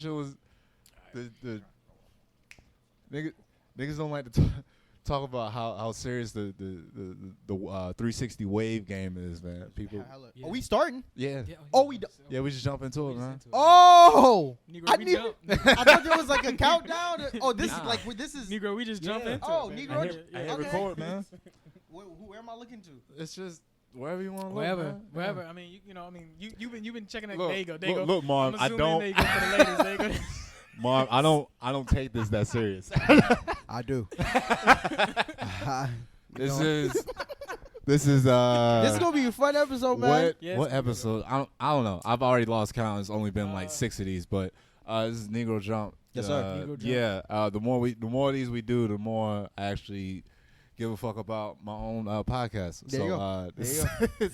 It was the niggas don't like to talk about how serious the 360 wave game is, man. People. Yeah. Are we starting? Yeah. Yeah, we just jump into it, man. Oh, Negro, I thought there was like a countdown. Oh, this is like this is Negro, we just jump into Oh, it. Negro. I hit Okay. record, man. Where am I looking to? It's just wherever you want to Wherever, look, man. wherever. I mean, you've been checking that. Look, There you go. There you go. look, Marv, I'm I assuming don't. There you go for the ladies. There you go. Marv, I don't take this that serious. I do. This is This is gonna be a fun episode, man. what Yeah, what it's gonna be episode? I don't know. I've already lost count. It's only been like 6 of these, but this is Negro Jump. Yes, sir. Negro Jump. Yeah. The more of these we do, the more I actually give a fuck about my own podcast. There you go. This, There you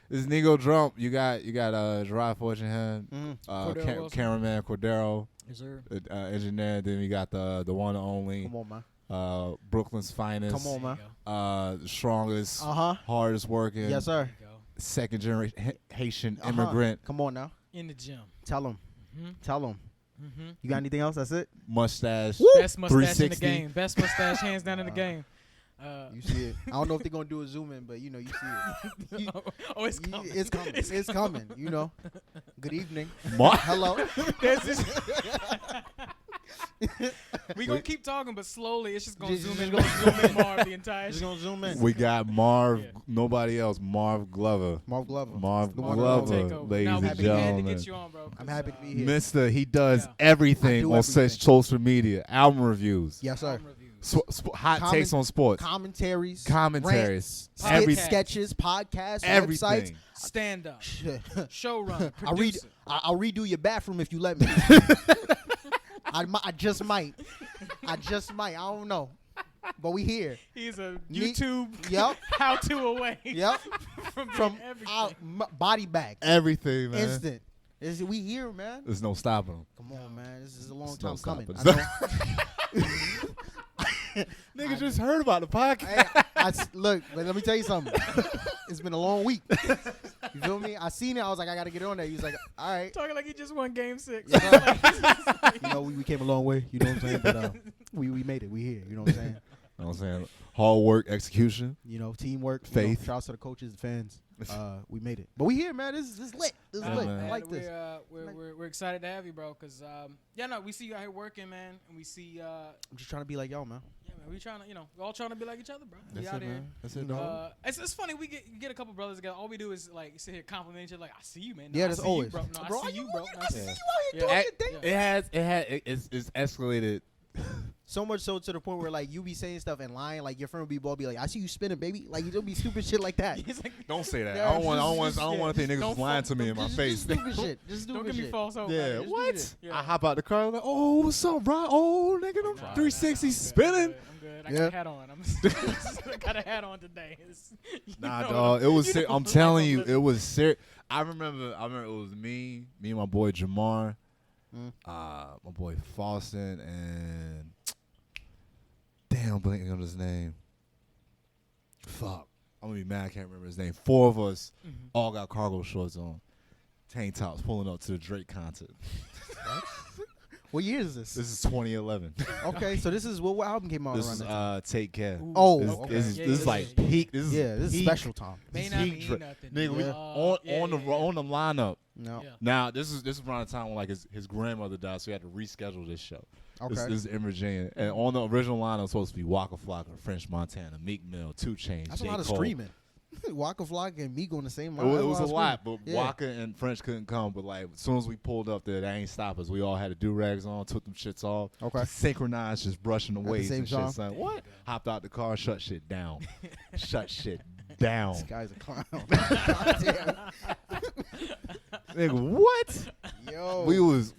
this is Negro Jump. You got Gerard Fortunehand, Cordero Wilson. cameraman Cordero, Yes, sir. engineer. Then we got the one and only Come on, man. Brooklyn's finest. Come on, man. The strongest, Uh-huh. hardest working. Yes, sir. There you go. Second generation Haitian immigrant. Come on now. In the gym. Tell them. Mm-hmm. Tell them. Mm-hmm. You got anything else? That's it? Mustache. Best mustache in the 360. game. Best mustache hands down in the game. You see it. I don't know if they're going to do a zoom in, but, you see it. You- It's coming. It's coming. It's coming. Good evening. Mar- Hello. There's this. We gonna keep talking, but slowly it's just gonna Just zoom in. gonna Zoom in Marv the entire Just shit. going to zoom in. We got Marv, Yeah. nobody else, Marv Glover. Marv Glover. Marv The one Glover, Take over. ladies Now, and we had to gentlemen. get you on, bro. I'm happy to be here. Mister, he does Yeah. I everything do on everything. such social media, album reviews, Yes, sir. hot takes on sports, Commentaries. commentaries, Rants, every, skit, sketches, podcasts, everything. websites. Stand up, Shit. showrunner, I'll producer. I'll redo your bathroom if you let me. I just might. I don't know. But we here. He's a Ne- YouTube Yep. how-to away Yep. from From being everything. our body bag. Everything, man. Instant. We here, man. There's no stopping him. Come on, man. This is a long There's no time coming. stopping. I know. Niggas just heard about the podcast. Look, but let me tell you something. It's been a long week. You feel me? I seen it. I was like, I got to get on there. He was like, all right. Talking like he just won Game 6. Yeah. We came a long way. You know what I'm saying? But we made it. We here. You know what I'm saying? You know what I'm saying? Hard work, execution. Teamwork, Faith. Shout out to the coaches, the fans. We made it. But we here, man. This is lit. This is Yeah, lit. man. I like this. We're excited to have you, bro. Cause we see you out here working, man, and we see I'm just trying to be like y'all, man. yeah, man, we trying to we're all trying to be like each other, bro. We That's out it, here. man. That's it, You know. dog. It's funny we get a couple brothers together. All we do is like sit here compliment each other. Like I see you, man. No, Yeah, I that's see always. You, bro. No, Bro, I see you, bro. No, I I see see you. you out here Yeah. doing your thing. It's escalated. So much so to the point where like you be saying stuff and lying, like your friend would be ball be like, I see you spinning, baby. Like you'll be stupid shit like that. He's like, Don't say that. Yeah, I don't want just- to think niggas don't was lying fuck- to me in my Just face. stupid shit. Just stupid don't give me shit. false hope. Yeah, man. Just what? do it. Yeah. I hop out the car like, oh, what's up, bro? Oh, nigga, them Nah, 360 I'm spinning. good. I Yeah. got a hat on. I got a hat on today. Nah, know, dog. It was. you know I'm what telling you, living. it was serious. I remember. It was me and my boy Jamar, my boy Faustin, and damn, I'm blanking on his name. Fuck, I'm gonna be mad. I can't remember his name. 4 of us all got cargo shorts on, tank tops, pulling up to the Drake concert. What year is this? This is 2011. Okay, so this is what album came out This around is that time? Take Care. Oh, This, okay. this is, Yeah, this is yeah, like yeah. peak. This is Yeah, this is peak. special time. May This not peak mean Dra- nothing. Nigga, we Yeah. on the lineup. No. Yeah. Now this is around the time when like his grandmother died, so he had to reschedule this show. Okay. This is in Virginia, and on the original lineup was supposed to be Waka Flocka, French Montana, Meek Mill, 2 Chainz, That's J. a lot of Cole. screaming. Waka Flocka and Meek on the same It line. was, That's it was a of lot, screaming. but Yeah. Waka and French couldn't come. But like as soon as we pulled up there, they ain't stop us. We all had the do rags on, took them shits off, Okay. synchronized, just brushing the the waves same and shit. time? Son, what? Hopped out the car, shut shit down, shut shit down. This guy's a clown. Goddamn. Nigga, what? Yo. We was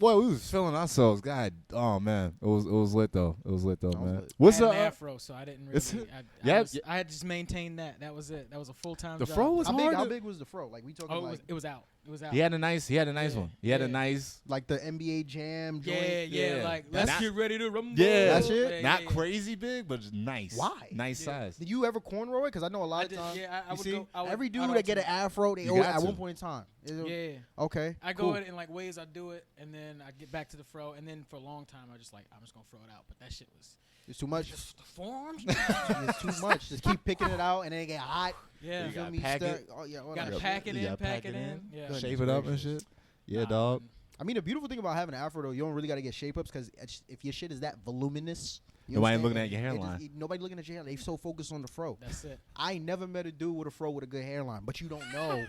feeling ourselves. God, oh man, it was lit though. It was lit though, That was man. lit. What's I had up? an afro, so I didn't It's- really. yeah, I had just maintained that. That was it. That was a full time. The job. fro was How hard. big, how to- big was the fro? Like we talking Oh, like it was out. It was out. He had a nice Yeah, one. He had a yeah. nice, like the NBA Jam joint. Yeah. Yeah. Like That's- let's get ready to rumble. yeah, That's it? not yeah. crazy big, but just nice. Why? Nice Yeah. size. Did you ever cornrow it? Because I know a lot I of did, times. yeah, I you would see, go. I would, every dude I'd that get an alternate. afro, they You always, got at to. one point in time. Yeah. Okay. I cool. go in like ways I do it, and then I get back to the fro, and then for a long time I'm just gonna throw it out. But that shit was It's too much. just the forearms. It's too much. Just keep picking it out, and then it get hot. Yeah. You You feel gotta me? pack Stir- it. Oh yeah. all Gotta that pack shit. it You in, gotta pack pack it it in. Yeah. Good. Shape it up and gracious. shit. Yeah, dog. I mean, the beautiful thing about having an afro though, you don't really gotta get shape ups because if your shit is that voluminous, you Nobody understand? looking at your It hairline. just- nobody looking at your hairline. They so focused on the fro. That's it. I ain't never met a dude with a fro with a good hairline, but you don't know.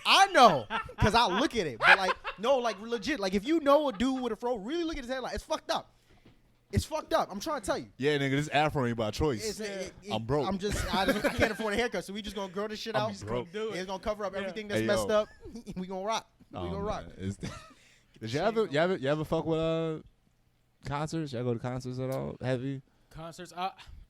I know, cause I look at it. But like, no, like legit. Like if you know a dude with a fro, really look at his hairline. It's fucked up. It's fucked up. I'm trying to tell you. Yeah, nigga, this afro ain't by choice. I'm broke. I can't afford a haircut, so we just gonna grow this shit out. broke. Do It's it. gonna cover up Yeah. everything that's Hey, messed yo. up. We gonna rock. We gonna rock. Did you ever fuck with concerts? Y'all go to concerts at all? Heavy? Concerts.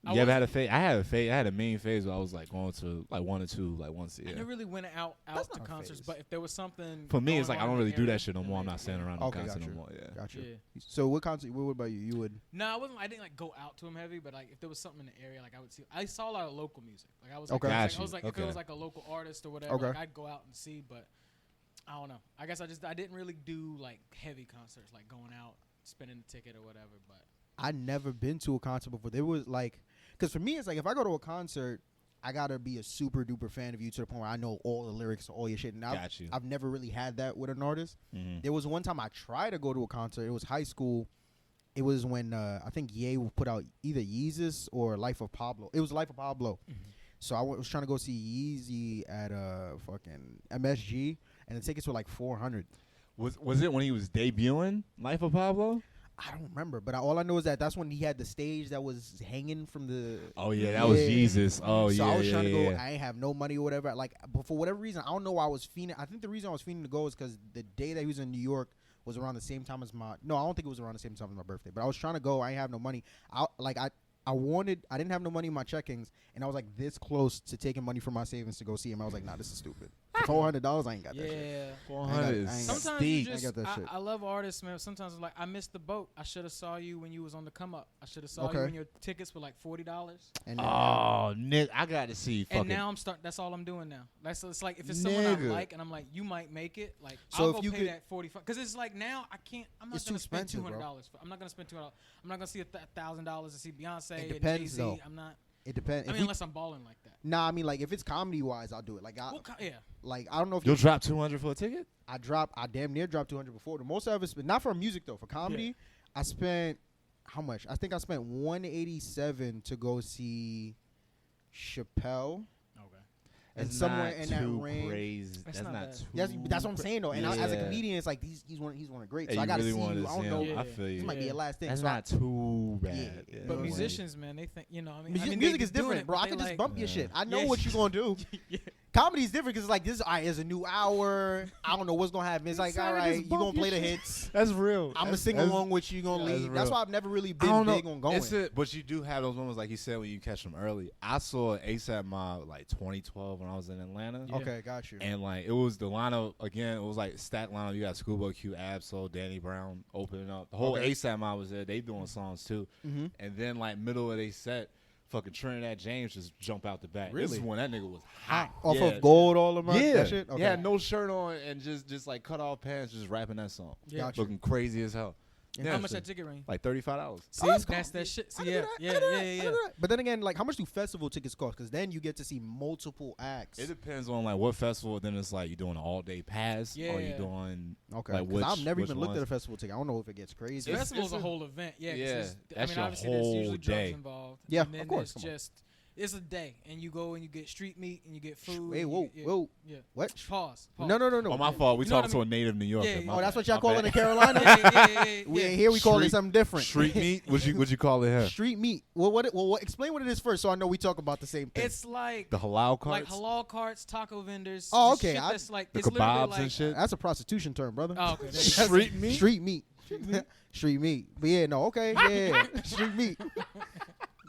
You ever had a phase? I had a mean phase where I was like going to like 1 or 2 like once a I year. never really went out That's to not a concerts, phase. but if there was something For me, going it's like I on don't in the really do area, that shit no then more. I'm maybe, not standing around Okay, the concert gotcha. no more. Yeah. Gotcha. Yeah. So what concert? What about you? You would. No, I didn't like go out to them heavy, but like if there was something in the area, like I would see. I saw a lot of local music. Like I was like, Okay. I Got was like, you. if it Okay. was like a local artist or whatever, Okay. like I'd go out and see. But I don't know. I guess I didn't really do like heavy concerts, like going out, spending the ticket or whatever. But I never been to a concert before. There was like, because for me, it's like if I go to a concert, I gotta be a super duper fan of you to the point where I know all the lyrics to all your shit. And Got you. I've never really had that with an artist. Mhm. There was one time I tried to go to a concert. It was high school. It was when I think Ye put out either Yeezus or Life of Pablo. It was Life of Pablo. So I was trying to go see Yeezy at fucking MSG, and the tickets were like $400. Was it when he was debuting Life of Pablo? I don't remember, but all I know is that that's when he had the stage that was hanging from the. Oh yeah, that was Jesus. Oh So yeah, I was yeah, trying to go. yeah. I ain't have no money or whatever. Like, but for whatever reason, I don't know why I was fiending. I think the reason I was fiending to go is because the day that he was in New York was around the same time as my. No, I don't think it was around the same time as my birthday. But I was trying to go. I ain't have no money. I didn't have no money in my checkings, and I was like this close to taking money from my savings to go see him. I was like, nah, this is stupid. For $400, I ain't got that shit. yeah. 400 I is ain't got- Sometimes you steep. I just, got that shit. I love artists, man. Sometimes it's like I missed the boat. I should have saw you when you was on the come up. I should have saw Okay. you when your tickets were like $40. And then, Oh, Nick, I got to see fucking. And now that's all I'm doing now. It's like if it's someone I Nigga. like and I'm like, you might make it. Like So I'll if go you pay could- that 45 because it's like now I'm not It's too gonna spend expensive, bro. $200. I'm not gonna spend $200. I'm not gonna see $1,000 to see Beyonce It and depends, Jay-Z. though. I'm not. it depends. I mean, unless I'm balling like that. Nah, I mean, like if it's comedy wise, I'll do it. Like Yeah. like I don't know if You'll drop 200 for a ticket? I damn near dropped 200 before. The most I ever spent, not for music though, for comedy, I spent how much? I think I spent 187 to go see Chappelle. And That's somewhere not in that too range. crazy. That's That's not not bad. too. That's what I'm saying though. And as a Yeah. comedian, it's like he's one of great. Hey, So I you gotta really see wanted you. to I see don't know. him. Yeah. I feel This you. might be your last thing. That's So not too bad. Yeah. Yeah. But Yeah. musicians, man, they think I mean, music they is be doing different, it, bro. but I they can just like- bump your Yeah. shit. I know Yeah. what you gonna do. Yeah. Comedy's different because like this, it's a new hour. I don't know what's gonna happen. It's like, all right, you gonna play the hits. That's real. I'm gonna sing along with you. You gonna Yeah, that's leave. That's real. why I've never really I been don't know. big on going. It's it, but you do have those moments, like you said, when you catch them early. I saw ASAP Mob like 2012 when I was in Atlanta. Yeah. Okay, got you. And like it was the lineup again. It was like stacked lineup. You got Schoolboy Q, Absol, Danny Brown opening up. The whole Okay. ASAP Mob was there. They doing songs too. Mm-hmm. And then like middle of they set, fucking Trinidad James just jump out the back. This is Really? when that nigga was hot. Off Yeah. of Gold, all of my Yeah, that shit. Okay. He had no shirt on and just like cut off pants, just rapping that song, Yeah. Gotcha. looking crazy as hell. Yeah, How much so that ticket range? like $35. See, that's that's cool. that shit. I See, can do yeah, that. yeah, I can do yeah, that. I yeah, can do that. But then again, like, how much do festival tickets cost? Because then you get to see multiple acts. It depends on like what festival. Then it's like you doing an all day pass, or you Yeah. doing Okay, like because I've which- never which even looked at a ones? festival ticket. I don't know if it gets crazy. It's- Festival's it's a a- whole event. Yeah, 'cause Yeah, there's- I that's mean, your obviously there's whole usually day. drugs involved. Yeah, and then of course, there's come on. just it's a day, and you go and you get street meat and you get food. Wait, and whoa, you get, whoa, yeah. what? Pause. No. Oh, my fault. We You know what talking I to a native New Yorker. Yeah, My Oh, that's bad. what y'all My call it bad. in Carolina? Yeah. Here we call it Street- something different. Street meat? Would you call it here? Street meat. Well, explain what it is first, so I know we talk about the same thing. It's like The halal like carts, halal carts, taco vendors. Oh, the okay, shit I- that's like the it's literally kebabs like, and shit. That's a prostitution term, brother. Oh, okay. There you go. Street meat. Street meat. Street meat. But yeah, no, okay, yeah, street meat.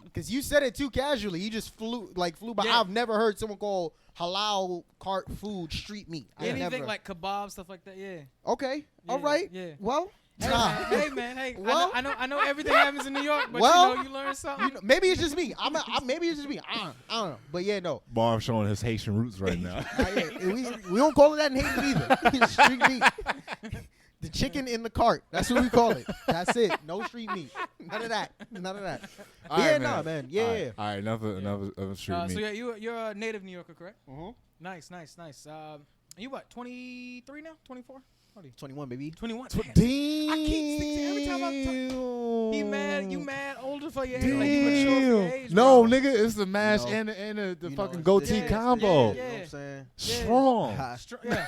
Because you said it too casually. You just flew by. Yeah. I've never heard someone call halal cart food street meat. I Anything never. like kebab stuff like that. Yeah. Okay, all Yeah, right. yeah. Well, Hey man, Well- I know everything happens in New York, but Well, you learn something. Maybe it's just me. Maybe it's just me. I don't know. But yeah, no. Marv showing his Haitian roots right now. We don't call it that in Haiti either. Street meat. The chicken in the cart. That's what we call it. That's it. No street meat. None of that. All Yeah, right, nah, man. man. Yeah, yeah. All right, enough of street meat. So yeah, you're a native New Yorker, correct? Uh-huh. Nice. You what? 23 now? 24? 21, baby. 21. Damn. I keep sticking every time I'm talking. You mad? Older for your age? Like you mature for your age? No, bro. nigga, it's the mash You know- and the you know, fucking it's goatee this- combo. yeah. You know what I'm saying? Strong. Yeah.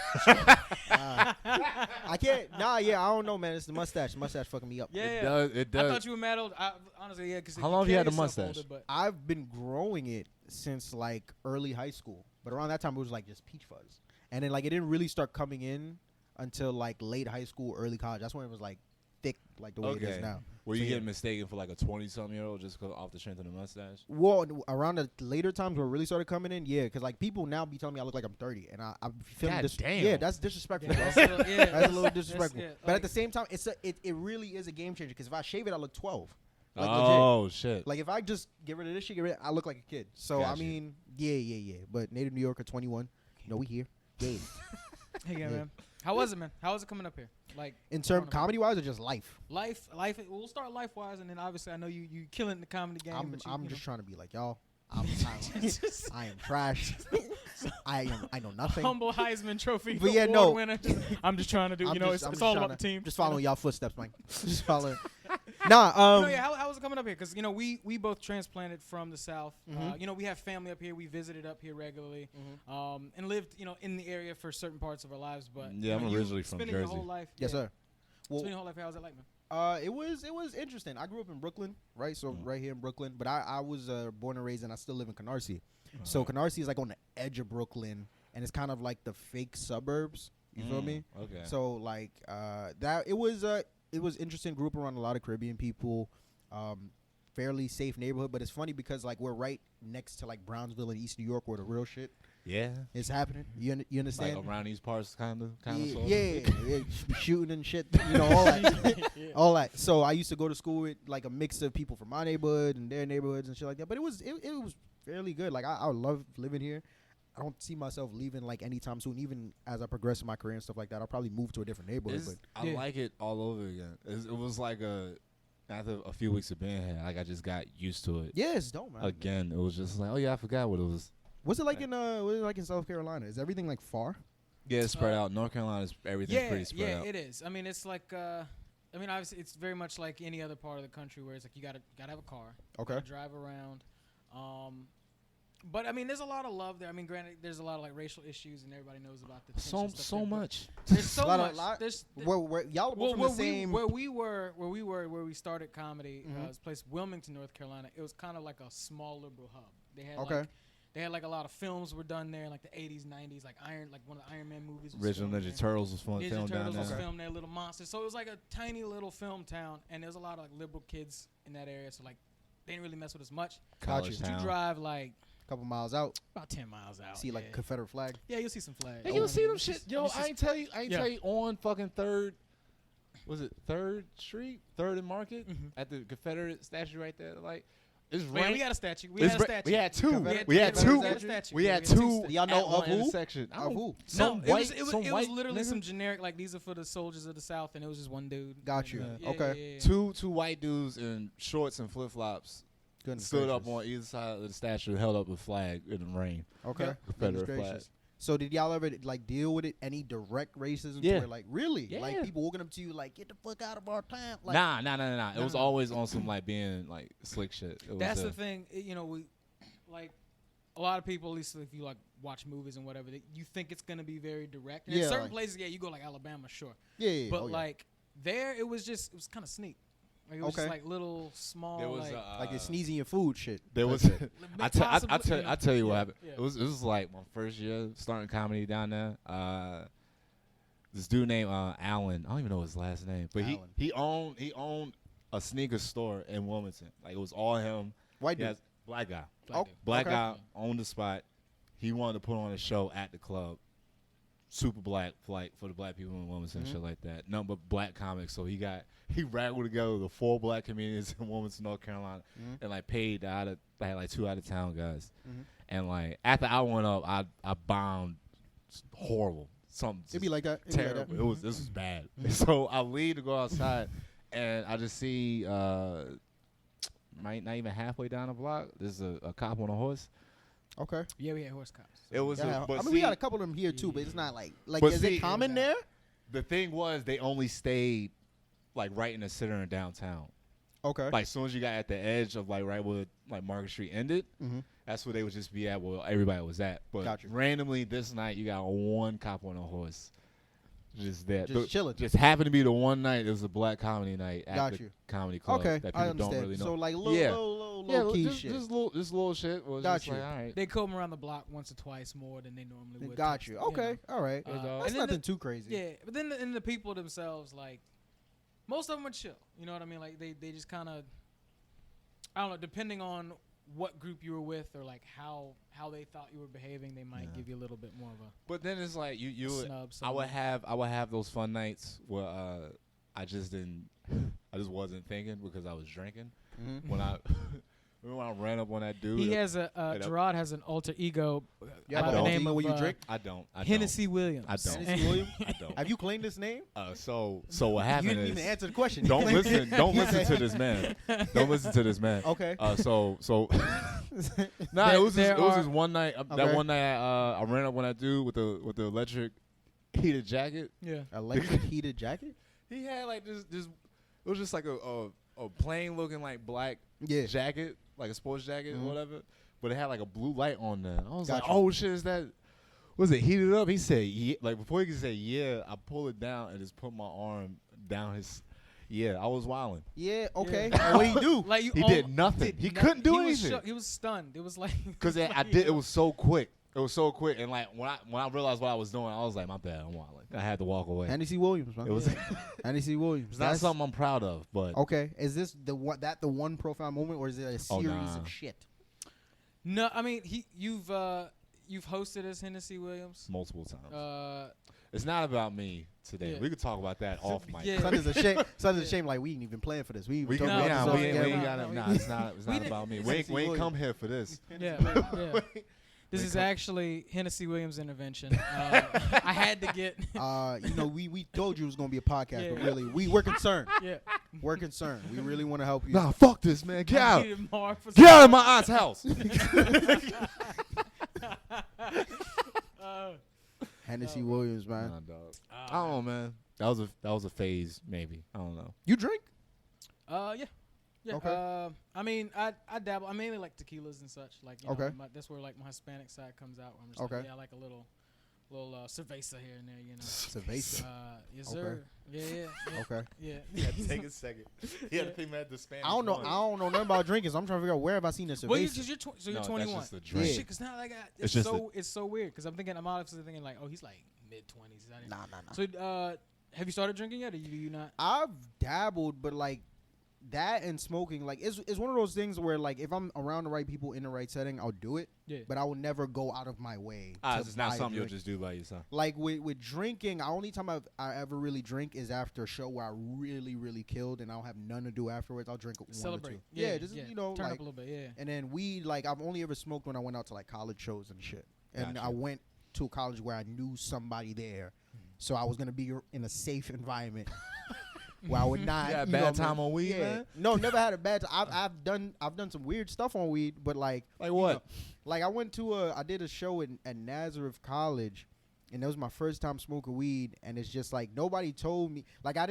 I can't. Nah, yeah, I don't know, man. It's the mustache. The mustache fucking me up. Yeah. It I does. thought you were mad old. Honestly, yeah. Cause How long have you had the carry yourself mustache? older, but I've been growing it since like early high school, but around that time it was like just peach fuzz, and then like it didn't really start coming in until like late high school, early college. That's when it was like thick, like the way it is now. Were So, you yeah. getting mistaken for like a 20-something-year-old just off the strength of the mustache? Well, around the later times where it really started coming in, yeah, because like people now be telling me I look like I'm 30, and I feel God damn. Yeah, that's disrespectful. yeah, bro. that's That's a little disrespectful. yeah, But like- at the same time, it really is a game changer because if I shave it, I look 12. Like Oh shit! legit. Like if I just get rid of this shit, I look like a kid. So I Gotcha. mean, yeah. But native New Yorker, 21. You know we here. Yeah. Hey, Yeah. man. How was it, man? How was it coming up here? Like In term Coronavirus. comedy wise or just life? life. We'll start life wise, and then obviously I know you killing the comedy game. I'm but you I'm know. just trying to be like y'all. I am trash. I know nothing. humble Heisman Trophy But yeah, award no. winner. I'm just trying to do. I'm You know, just- I'm it's just all trying about the team. Just following y'all footsteps, man. Just following. Nah. No, yeah, how was it coming up here? Because we both transplanted from the South. Mhm. We have family up here. We visited up here regularly, Mhm. and lived in the area for certain parts of our lives. But Yeah, I'm you originally from spending your Jersey. whole life. Yes, sir. Spending Well, your whole life. How was it like, man? it was interesting. I grew up in Brooklyn, right? So right here in Brooklyn. But I was born and raised, and I still live in Canarsie. So Canarsie is like on the edge of Brooklyn, and it's kind of like the fake suburbs. You feel me? Okay. So like that it was interesting. Grew up around a lot of Caribbean people. Fairly safe neighborhood, but it's funny because like we're right next to like Brownsville in East New York where the real shit yeah. is happening. You understand? Like around these parts, kind of. Yeah, shooting and shit. You know all that, all that. So I used to go to school with like a mix of people from my neighborhood and their neighborhoods and shit like that. But it was fairly good. Like I love living here. I don't see myself leaving like anytime soon. Even as I progress in my career and stuff like that, I'll probably move to a different neighborhood. But I like it all over again. It was like after a few weeks of being here, like I just got used to it. yeah, it's dope, man. Again, it was just like, oh yeah, I forgot what it was. Was it like in South Carolina? Is everything like far? Yeah, it's spread out. North Carolina's everything's pretty spread out. It is. I mean, it's like obviously it's very much like any other part of the country where it's like you gotta have a car. Okay. Gotta drive around. But I mean, there's a lot of love there. I mean, granted, there's a lot of like racial issues, and everybody knows about the tension stuff So there, but much. There's so Lot much. of- lot- There's Where y'all both from the same? where we started comedy, this place Wilmington, North Carolina. It was kind of like a small liberal hub. They had Okay. like a lot of films were done there, in like the 80s, 90s, like one of the Iron Man movies. Was Original filmed Ninja there. Turtles was filmed Ninja down Turtles was there. filmed there, Little Monsters. So it was like a tiny little film town, and there's a lot of like liberal kids in that area. So like they didn't really mess with us much. College But you town. drive like Couple miles out, about 10 miles out. see like yeah. Confederate flag. Yeah, you'll see some flags. Hey, you'll see them shit. Yo, It's I just- ain't tell you. Yeah. Tell you on fucking was it 3rd Street, 3rd and Market at the Confederate statue right there. Like, it's Man, right. we got a statue. We had two. We had two. We had two. Y'all know at of one who? intersection. I Of don't- who? Some No, white. it was some white literally nigga. some generic, like these are for the soldiers of the South, and it was just one dude. Got you. Yeah, Okay. yeah, yeah. Two white dudes in shorts and flip flops Goodness stood up gracious. on either side of the statue, held up a flag in the rain. Okay. Yeah. Confederate Goodness flag. gracious. So did y'all ever like deal with it? Any direct racism? Yeah. To where, like really, like Yeah. people walking up to you like, get the fuck out of our town. Like, Nah. It was No. always on some like being like slick shit. It was, That's the thing. We like a lot of people, at least if you like watch movies and whatever, you think it's gonna be very direct. And in Yeah, certain like- places, you go like Alabama, sure, yeah. but oh, yeah. like there, it was kind of sneak. Like it was Okay. just like little small. There was like, you're sneezing your food, shit. There was. That's it. I tell you what Yeah, happened. yeah. It was like my first year starting comedy down there. This dude named Allen. I don't even know his last name, but Allen. he owned a sneaker store in Wilmington. Like it was all him. White He dude. has black guy. Oh, Black okay. guy owned the spot. He wanted to put on a show at the club. super black, like for the black people in Wilmington and shit like that. Nothing but black comics. So he raggled together the 4 black comedians in Wilmington, North Carolina, and like paid I had like 2 out of town guys. And like after I went up, I bombed horrible. Something It'd be like that. terrible. This was bad. So I leave to go outside, and I just see not even halfway down the block, there's a cop on a horse. Okay. Yeah, we had horse cops. It was. Yeah, But I mean, we got a couple of them here too, but it's not like But is see, it common there? The thing was, they only stayed like right in the center in downtown. Okay. Like as soon as you got at the edge of like right where like Market Street ended, that's where they would just be at. Where everybody was at. But randomly this night, you got 1 cop on a horse, just there, Just chilling. Just happened to be the one night. It was a black comedy night at Got the you. comedy club. Okay, that I people understand. don't really know. So like low key shit. Just little shit. Was Got just you. Like, all right. They come around the block once or twice more than they normally would. Got you. Okay. All right. And That's then nothing too crazy. Yeah, but then the people themselves, like most of them are chill. You know what I mean? Like they just kind of, I don't know, depending on what group you were with or like how they thought you were behaving, they might give you a little bit more of a. But then it's like you would, snub. I would have those fun nights where I just wasn't thinking because I was drinking. When I ran up on that dude. He has Gerard has an alter ego Yeah, by the name of when you drink. I don't. Hennessy Williams. I don't. Hennessy Williams. I don't. Have you claimed this name? So what You happened didn't is even answer the question. don't listen to this man. Don't listen to this man. Okay. So it was this one night. That one night I ran up on that dude with the electric heated jacket. Yeah. Electric heated jacket. He had like this. It was just like a plain looking like black jacket, like a sports jacket or whatever. But it had like a blue light on there. I was like, oh shit, is that? Was it heated up? He said, yeah. Like before he could say yeah, I pulled it down and just put my arm down his. Yeah, I was wilding. Yeah. Okay. Yeah. What did he do? Like He did nothing. He couldn't do anything. He was stunned. It was like because I did. It was so quick. It was so quick, and like when I realized what I was doing, I was like, my bad, I'm wilding. I had to walk away. Hennessy Williams, man. It was. Hennessy Williams. It's not something I'm proud of, but okay. Is this the one profound moment, or is it a series of shit? No, I mean you've hosted as Hennessy Williams multiple times. It's not about me today. Yeah. We could talk about that off mic. Yeah. Son is a shame. Son is a shame. Like we ain't even playing for this. We We talking can, about yeah, this we off got camera. it. Nah, it's not about me. We ain't come here for this. Yeah. This is actually Hennessy Williams' intervention. I had to get. We told you it was gonna be a podcast, but really, we're concerned. Yeah. We're concerned. We really want to help you. Nah, fuck this, man. Get I out. needed Marv for Get out of my aunt's house. Hennessy Williams, man. Nah, dog. I don't know, man. That was a phase, maybe. I don't know. You drink? Yeah. Yeah. Okay. I mean, I dabble. I mainly like tequilas and such. Like, you know, Okay. that's where like my Hispanic side comes out. Where I'm just Okay. like, yeah, I like a little cerveza here and there. You know. Cerveza. Yes, Okay. sir. Yeah. Okay. Yeah. Yeah, take a second. He had to think about the Spanish. I don't know nothing about drinking, so I'm trying to figure out where have I seen this cerveza. Well, because you're you're No, 21. that's just a drink. Yeah. Shit, because now like It's it's just it's so weird. Because I'm obviously thinking like, oh, he's like mid 20s. Nah. So, have you started drinking yet? Or do you not? I've dabbled, but like that and smoking, like it's one of those things where like if I'm around the right people in the right setting, I'll do it. Yeah. But I will never go out of my way. It's not buy a something you'll drink. just do by yourself. Like with drinking, the only time I ever really drink is after a show where I really, really killed and I don't have none to do afterwards. I'll drink one Celebrate. or two. Yeah, just Turn like, up a little bit. Yeah. and then weed, like I've only ever smoked when I went out to like college shows and shit. And Gotcha. I went to a college where I knew somebody there, so I was gonna be in a safe environment. Where I would not. You had a know bad what I mean? time on weed, Yeah. man? No, never had a bad time. I've done some weird stuff on weed, but like what? like I did a show at Nazareth College, and that was my first time smoking weed, and it's just like nobody told me. Like I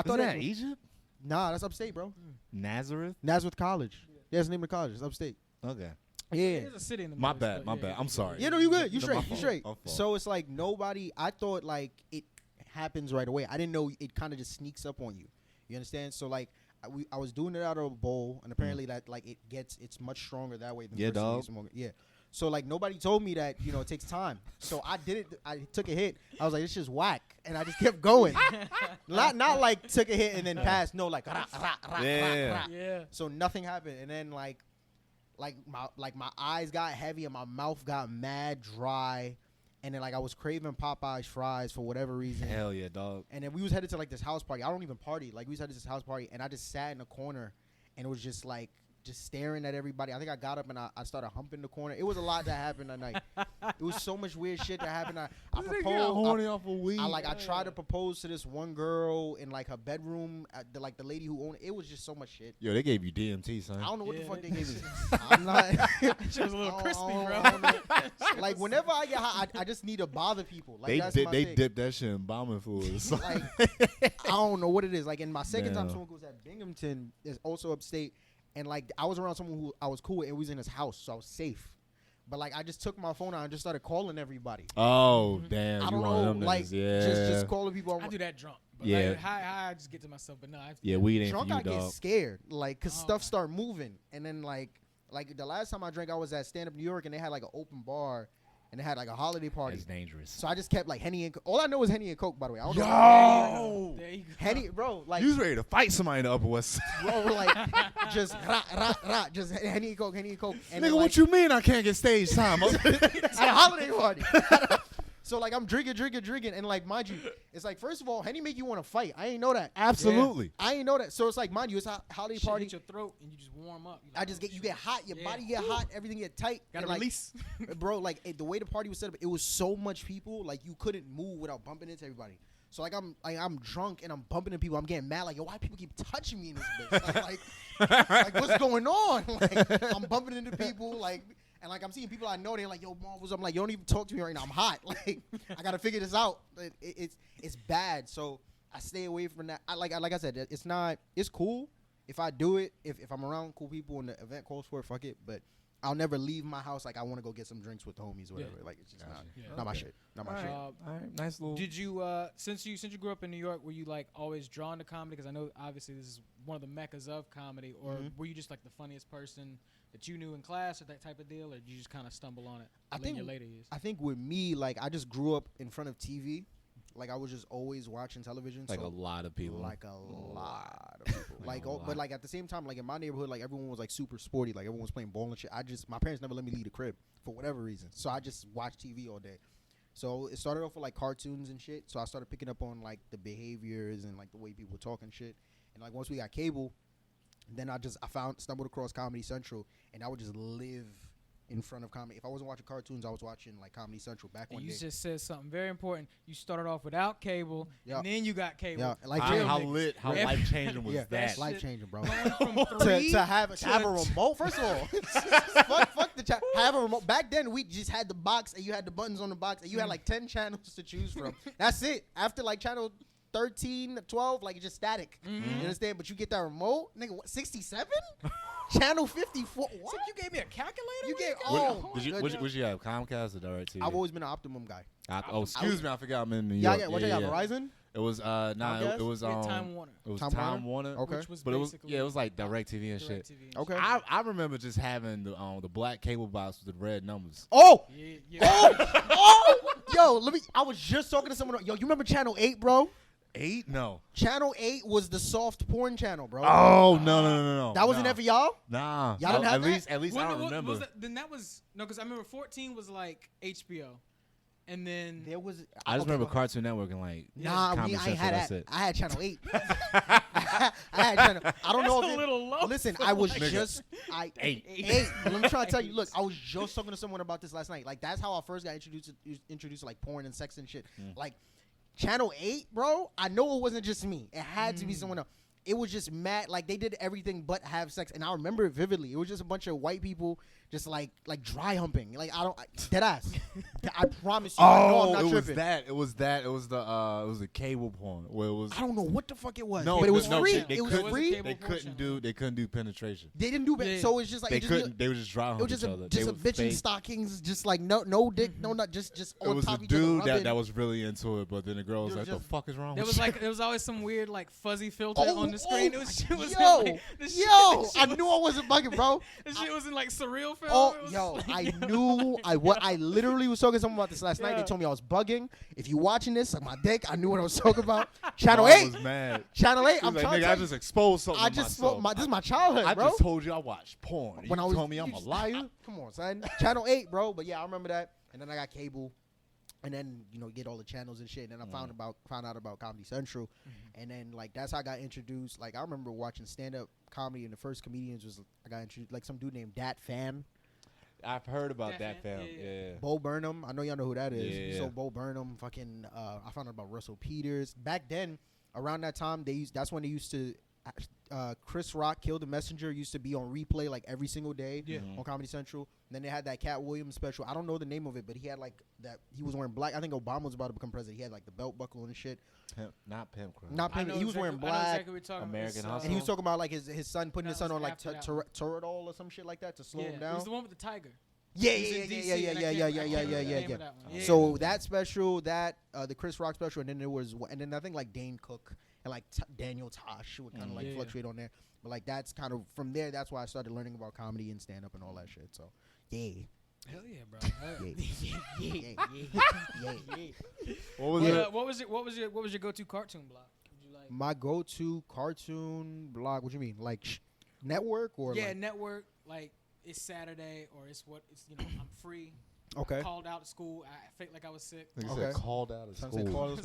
thought that Egypt? Nah, that's upstate, bro. Nazareth? Nazareth College. Yeah, that's the name of the college. It's upstate. Okay. Yeah. There's a city in the My Midwest, bad. but My bad. I'm sorry. Yeah, no, you good. You No, straight. my You fault. straight. My fault. So it's like nobody. I thought like it happens right away. I didn't know it kind of just sneaks up on you. You understand? So like I was doing it out of a bowl, and apparently that like it's much stronger that way than Yeah, the first time you dog. smoke it. Yeah. So like nobody told me that it takes time. So I did it. I took a hit. I was like, it's just whack, and I just kept going. not like took a hit and then passed. No, like rah, rah, rah, Yeah. rah, rah. Yeah. So nothing happened, and then like my eyes got heavy and my mouth got mad dry, And then like I was craving Popeye's fries for whatever reason. Hell yeah, dog. And then we was headed to like this house party. I don't even party. Like we was headed to this house party, and I just sat in the corner, and it was just like just staring at everybody. I think I got up and I started humping the corner. It was a lot that happened that night. It was so much weird shit that happened. I proposed. Horny off of weed. I tried to propose to this one girl in like her bedroom. The lady who owned it. It was just so much shit. Yo, they gave you DMT, son. I don't know what the fuck they gave me. I'm not. She was a little crispy, bro. Like whenever I get high, I just need to bother people. Like they dipped that shit in bombing fluids. Like I don't know what it is. Like in my second time, Damn. someone was at Binghamton, is also upstate, and like I was around someone who I was cool with, and we was in his house, so I was safe. But like I just took my phone out and just started calling everybody. Oh damn! I You don't one of know, them like niggas, yeah. just calling people. I do that drunk. But Yeah. like, high, I just get to myself. But no, Weed ain't drunk, for you, I get dog. scared, like, cause Oh, stuff man. start moving, and then like the last time I drank, I was at Stand Up New York, and they had like an open bar, and they had like a holiday party. It's dangerous. So I just kept like Henny and all I know is Henny and Coke, by the way. I don't know. Yo, There you go. Henny, bro, like, you was ready to fight somebody in the Upper West Side. bro, like, just just Henny and Coke, Henny and Coke. And Nigga, then, what like, you mean I can't get stage time? at a holiday party? So like I'm drinking, and like mind you, it's like first of all, Henny make you want to fight. I ain't know that. Absolutely. I ain't know that. So it's like mind you, it's a holiday Shit party. hit your throat and you just warm up. You're I like, just oh, you shit. get hot, your Yeah. body get hot, everything get tight. Gotta and, like, release. bro, like the way the party was set up, it was so much people, like you couldn't move without bumping into everybody. So like I'm drunk and I'm bumping into people. I'm getting mad, like, yo, why people keep touching me in this bitch? like what's going on? Like I'm bumping into people, like, and like I'm seeing people I know. They're like, yo, Marv, what's up? I'm like, you don't even talk to me right now. I'm hot. Like I gotta figure this out. It's bad. So I stay away from that. Like I said, it's cool if I do it. If I'm around cool people and the event calls for it, fuck it. But I'll never leave my house like I want to go get some drinks with the homies or whatever. Yeah. Like it's just Gotcha. not my Okay. shit. Not my All shit. right. All right, nice little. Did you since you grew up in New York, were you like always drawn to comedy? Because I know obviously this is one of the meccas of comedy. Or were you just like the funniest person that you knew in class or that type of deal, or did you just kind of stumble on it in your later years? I think with me, like I just grew up in front of TV. Like I was just always watching television. like so a lot of people. Like a lot of people. Like a lot. But like at the same time, like in my neighborhood, like everyone was like super sporty. Like everyone was playing ball and shit. My parents never let me leave the crib for whatever reason. So I just watched TV all day. So it started off with like cartoons and shit. So I started picking up on like the behaviors and like the way people talk and shit. And like once we got cable, then I stumbled across Comedy Central, and I would just live in front of comedy. If I wasn't watching cartoons, I was watching like Comedy Central back And one you day. just said something very important. You started off without cable, Yeah. and then you got cable. Yeah, like how real niggas. how Yeah. life changing was Yeah, that? life changing, bro. Going from 3 to have a remote. First of all, fuck the chat. Have a remote. Back then, we just had the box, and you had the buttons on the box, and you had like 10 channels to choose from. That's it. After like channel 13, 12, like it's just static. You understand? But you get that remote, nigga. What, 67? Channel 54. What? So you gave me a calculator? You Where get got all. that? Did you? What you have? Comcast or DirecTV? I've always been an Optimum guy. Excuse me, I forgot I'm in New Yeah, York. yeah. What you got? Verizon? It was Comcast? it was We had Time Warner. it was Time Time Warner. Okay. Which was But it was basically it was like DirecTV and shit. DirecTV and Okay. I remember just having the black cable box with the red numbers. Oh. shit. Yeah. Oh. Yo, I was just talking to someone. Yo, you remember Channel 8, bro? 8? No. Channel 8 was the soft porn channel, bro. Oh no. That wasn't nah. there for y'all? Nah. Y'all didn't have that? At least When I don't what remember. was that? Then that was no, because I remember 14 was like HBO, and then There was. I just okay, remember go ahead. Cartoon Network and like Nah, Comedy I ain't Central, had that's that. it. I had Channel 8. I had Channel. I don't know That's if a little low. Listen, I was Nigga. just 8. 8. But let me try to tell you. Look, I was just talking to someone about this last night. Like that's how I first got introduced to like porn and sex and shit. Like Channel 8, bro. I know it wasn't just me. It had to be someone else. It was just mad. Like they did everything but have sex, and I remember it vividly. It was just a bunch of white people just like dry humping. Like dead ass. I promise you. I know I'm not it was tripping. that. It was that. It was the cable porn where it was. I don't know what the fuck it was. No, but it was no, free. they It was couldn't- free. cable They porn couldn't do penetration. They didn't do it. Yeah. So it's just like They it just, couldn't. They were just dry It was humping just each a other. just They a were bitch in fake. stockings, just like no dick, no nut, just It on was top a of each other. dude rubbing. that was really into it, but then the girl was It like, was "The fuck is wrong there with was you?" like there was always some weird like fuzzy filter Oh, on the screen. oh, It was yo, like, this shit- yo! this I shit was- knew I wasn't bugging, bro. This shit was in like surreal film. Oh, It was yo, like, I knew I literally was talking to someone about this last night. They Yeah. told me I was bugging. If you watching this, suck my dick. I knew what I was talking about. Channel Mom 8. was mad. Channel 8. He I'm was like, trying "Nigga, to I tell just you. exposed something. I to just myself. this is my childhood, I bro. just told you I watched porn. When You I was- told me I'm you a just- liar. Come on, son. Channel 8, bro. But yeah, I remember that. And then I got cable. and then get all the channels and shit. And then I found out about Comedy Central, and then like that's how I got introduced. Like I remember watching stand up comedy, and the first comedians was I got introduced like some dude named Dat Fan. I've heard about that film. Yeah. Bo Burnham. I know y'all know who that is. Yeah. So Bo Burnham, fucking. I found out about Russell Peters back then. Around that time, that's when they used to. Chris Rock, Kill the Messenger used to be on replay like every single day on Comedy Central. And then they had that Cat Williams special. I don't know the name of it, but he had like that. He was wearing black. I think Obama was about to become president. He had like the belt buckle and shit. Not Pimp Crow. Not Pimp. He was wearing black. American Hustle. And he was talking about like his son putting his son on like Toradol or some shit like that to slow him down. It was the one with the tiger. Yeah. So that special, the Chris Rock special, and then there was, and then I think like Dane Cook and like Daniel Tosh would kind of like fluctuate on there. But like that's kind of from there. That's why I started learning about comedy and stand up and all that shit. So yeah. Hell yeah, bro. Yeah. What was your go-to cartoon blog? Would you like? My go-to cartoon blog. What do you mean? Like network or like network. Like it's Saturday or it's I'm free. Okay. Called out of school. I felt like I was sick. He said called out of school.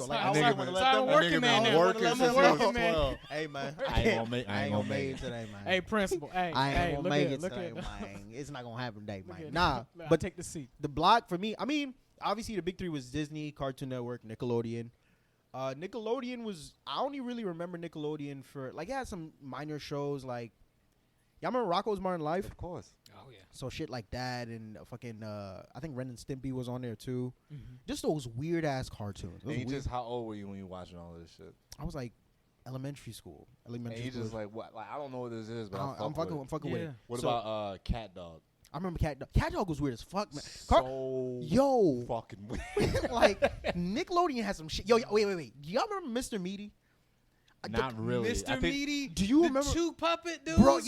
Like, I'm working man now. Working man. Hey man, I ain't gonna make it today, man. Hey principal. Hey, I ain't gonna make it look today, at man. It's not gonna happen today, man. at Nah, look, but take the seat. the blog for me, I mean, obviously the big three was Disney, Cartoon Network, Nickelodeon. Nickelodeon was, I only really remember Nickelodeon for, like, it had some minor shows, like, y'all remember Rocko's Modern Life? Of course. Oh yeah. So shit like that, and fucking, I think Ren and Stimpy was on there too. Just those weird ass cartoons. And just how old were you when you were watching all this shit? I was like elementary school. And you just like what? Like I don't know what this is, but I'm fucking with it. What about Cat Dog? I remember Cat Dog. Cat Dog was weird as fuck, man. So fucking weird. Like Nickelodeon had some shit. Yo, wait. Do y'all remember Mr. Meaty? Not really. Mr. Meaty. Do you the remember two puppet dudes? Bro,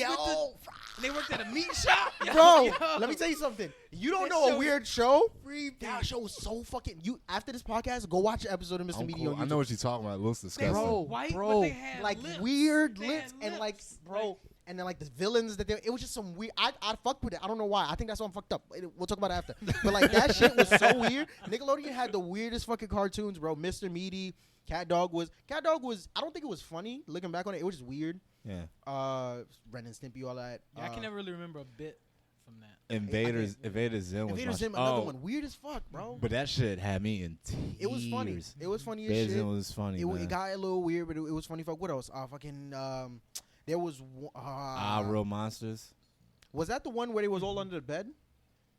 they worked at a meat shop. Bro, let me tell you something. You don't know a weird show? Creepy. That show was so fucking. You after this podcast, go watch an episode of Mr. Meaty on YouTube. I know what you're talking about. It looks disgusting. Bro, but they had like lips. weird They lips had and like, lips. bro, and then like the villains that it was just some weird. I fucked with it. I don't know why. I think that's why I'm fucked up. We'll talk about it after. But like that shit was so weird. Nickelodeon had the weirdest fucking cartoons, bro. Mr. Meaty. Cat Dog was. I don't think it was funny. Looking back on it, it was just weird. Yeah. Ren and Stimpy, all that. Yeah, I can never really remember a bit from that. Invader Zim was Invader Zim, another one. Weird as fuck, bro. But that shit had me in tears. It was funny. It was funny as Invader shit. Zim was funny. It got a little weird, but it was funny. Fuck. What else? There was. Real Monsters. Was that the one where they was all under the bed?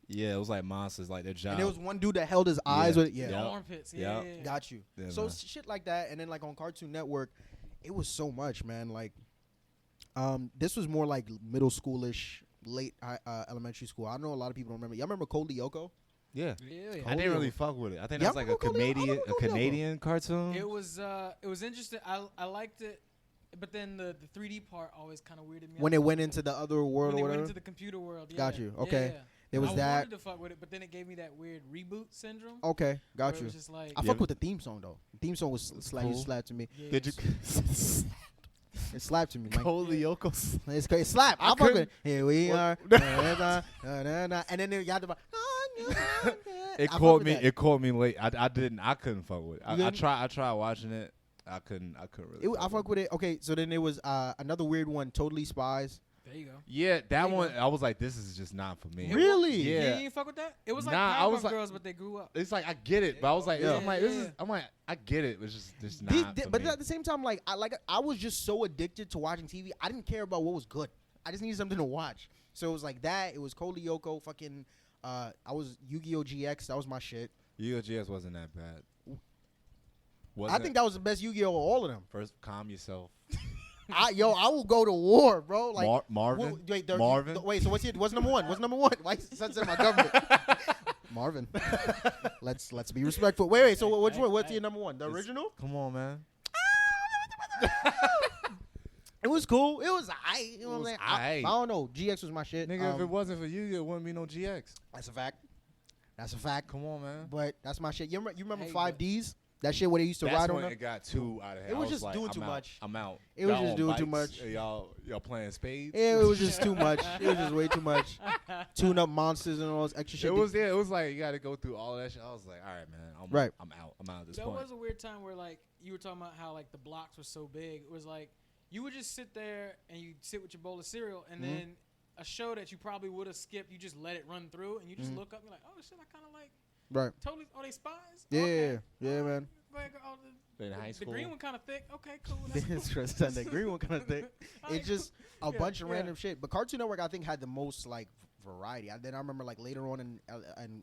Yeah, it was like monsters, like their job. And there was one dude that held his eyes with it. Yeah. The armpits. Yeah. Got you. Yeah, so man. shit like that, and then like on Cartoon Network, it was so much, man. Like, this was more like middle schoolish, late elementary school. I know a lot of people don't remember. Y'all remember Code Lyoko? Yeah. Yeah. I didn't really fuck with it. I think Yeah, that was like a Canadian cartoon. It was interesting. I liked it, but then the 3D part always kind of weirded me out. When it went into the other world when or they went whatever. into the computer world. Yeah. Got you. Okay. Yeah. There was I that. wanted to fuck with it, but then it gave me that weird reboot syndrome. Okay, got where you. It was just like, I fucked with the theme song though. The theme song was slapped to me. yeah, Did you? It slapped to me. Like, Code Lyoko. It's slap. I fuck with it. Here we are. And then they got the. It caught me late. I couldn't fuck with it. I tried watching it. I couldn't really. I fuck with it. Okay, so then there was another weird one, Totally Spies. There you go. Yeah, that one. I was like, this is just not for me. Really? Yeah. You didn't fuck with that? It was like Nah, I was Powerpuff like- Girls, but they grew up. It's like I get it, but I was like, Yeah. I'm like, this is. I'm like, I get it. It's just not. For But me. at the same time, I was just so addicted to watching TV. I didn't care about what was good. I just needed something to watch. So it was like that. It was Code Lyoko. Fucking. I was Yu-Gi-Oh GX. That was my shit. Yu-Gi-Oh GX wasn't that bad. I think that was the best Yu-Gi-Oh of all of them. First, calm yourself. I will go to war, bro. Like Marvin. Marvin. Wait, so what's number one? What's number one? Why is sunset my government? Marvin. Let's be respectful. Wait. So what's your number one? The original? Come on, man. It was cool. It was aight. You know what I'm saying? I aight. don't know. GX was my shit. Nigga, if it wasn't for Yu-Gi-Oh, it wouldn't be no GX. That's a fact. That's a fact. Come on, man. But that's my shit. You remember Hey, 5Ds? That shit where they used to That's ride when on. it got too out of hand. It I was just like, doing I'm too out. much. I'm out. It was Y'all just on doing too bikes? much. Y'all playing spades? Yeah, it was just too much. It was just way too much. Tune up monsters and all this extra shit. It was like you got to go through all that shit. I was like, all right, man, I'm out. I'm out at this There point. was a weird time where like you were talking about how like the blocks were so big. It was like you would just sit there and you sit with your bowl of cereal, and then a show that you probably would have skipped, you just let it run through, and you just look up, and you're like, oh shit, I kind of like. Right. Totally. Are they spies? Yeah, Okay. yeah, man. Go ahead, In high school. The green one kind of thick. Okay, cool. The green one kind of thick. It's just a bunch of random shit. But Cartoon Network, I think, had the most like variety. Then I remember like later on in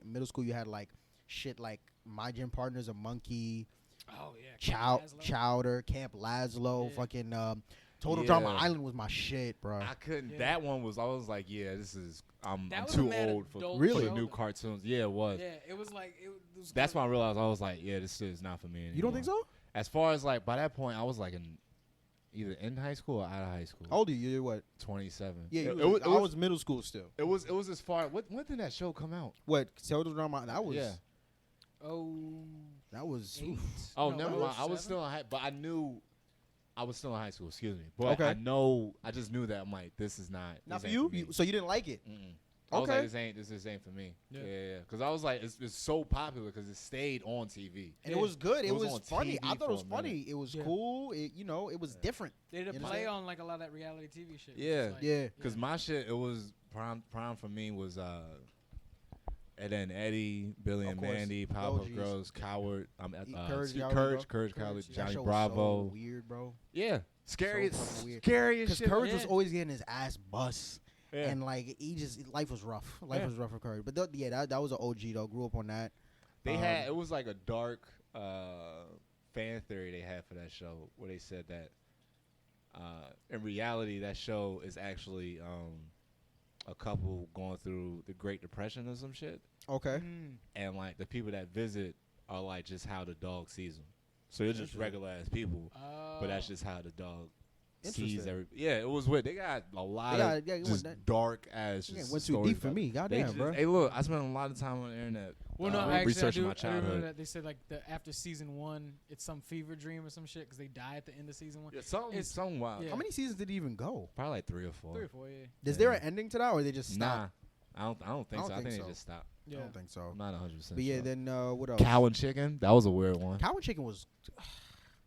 middle school, you had like shit like My Gym Partner's a Monkey. Oh yeah. Chowder, Camp Laszlo, fucking Total Yeah. Drama Island was my shit, bro. I couldn't. Yeah. That one was. I was like, yeah, this is. I'm That was too a mad old for adult Really? the show, new though. cartoons. Yeah, it was. Yeah, it was like it was. That's when kinda- I realized I was like, yeah, this is not for me anymore. You don't think so? As far as like by that point, I was like either in high school or out of high school. How old are you? You're what? 27. Yeah, it I was middle school still. It was as far. When did that show come out? What? Total Drama. That was. Yeah. Oh. That was. Eight. Oof. Oh, No, never it mind. I was 7. still in high, but I knew I was still in high school. Excuse me. But Okay. I just knew that I'm like, this is not. Not this for ain't you? me. So you didn't like it? Mm-mm. I was Okay. like, this ain't for me. Yeah. Yeah. Because I was like, it's so popular because it stayed on TV. And it was good. It It was was on funny. I TV thought it was for a minute. funny. It was Yeah. cool. It it was different. They did a You play understand? on like a lot of that reality TV shit. Yeah. It's like- Yeah. Because my shit, it was prime for me was Ed and Eddie, Billy Of and course. Mandy, Powerpuff OGs. Girls, Coward, Courage, Courage, Coward, That Johnny show was Bravo. so weird, bro. Yeah, scary, fucking weird. scary as Because shit. Courage was Yeah. always getting his ass bust. Yeah. And like life was rough. Life Yeah. was rough for Courage. But that was an OG though. Grew up on that. They had it was like a dark fan theory they had for that show where they said that in reality that show is actually a couple going through the Great Depression or some shit, Okay. and like the people that visit are like just how the dog sees them. So they're just Interesting. regular ass people, but that's just how the dog sees Interesting. every. Yeah, it was weird. They got a lot They got- of yeah, it just went dark ass. Yeah, Just went too stories deep for about- me. They Goddamn, just- bro. Hey, look, I spent a lot of time on the internet. Well, no, actually, researching I my do remember childhood. that they said like after season 1, it's some fever dream or some shit because they die at the end of season 1. Yeah, something wild. yeah. How many seasons did he even go? Probably like 3 or 4. 3 or 4, yeah. Is there an ending to that, or they just Nah, stop? I don't think I so. don't I think think so. they just stopped. Yeah. I don't think so. I'm not 100%. But yeah, sure. then what else? Cow and chicken. That was a weird one. Cow and Chicken was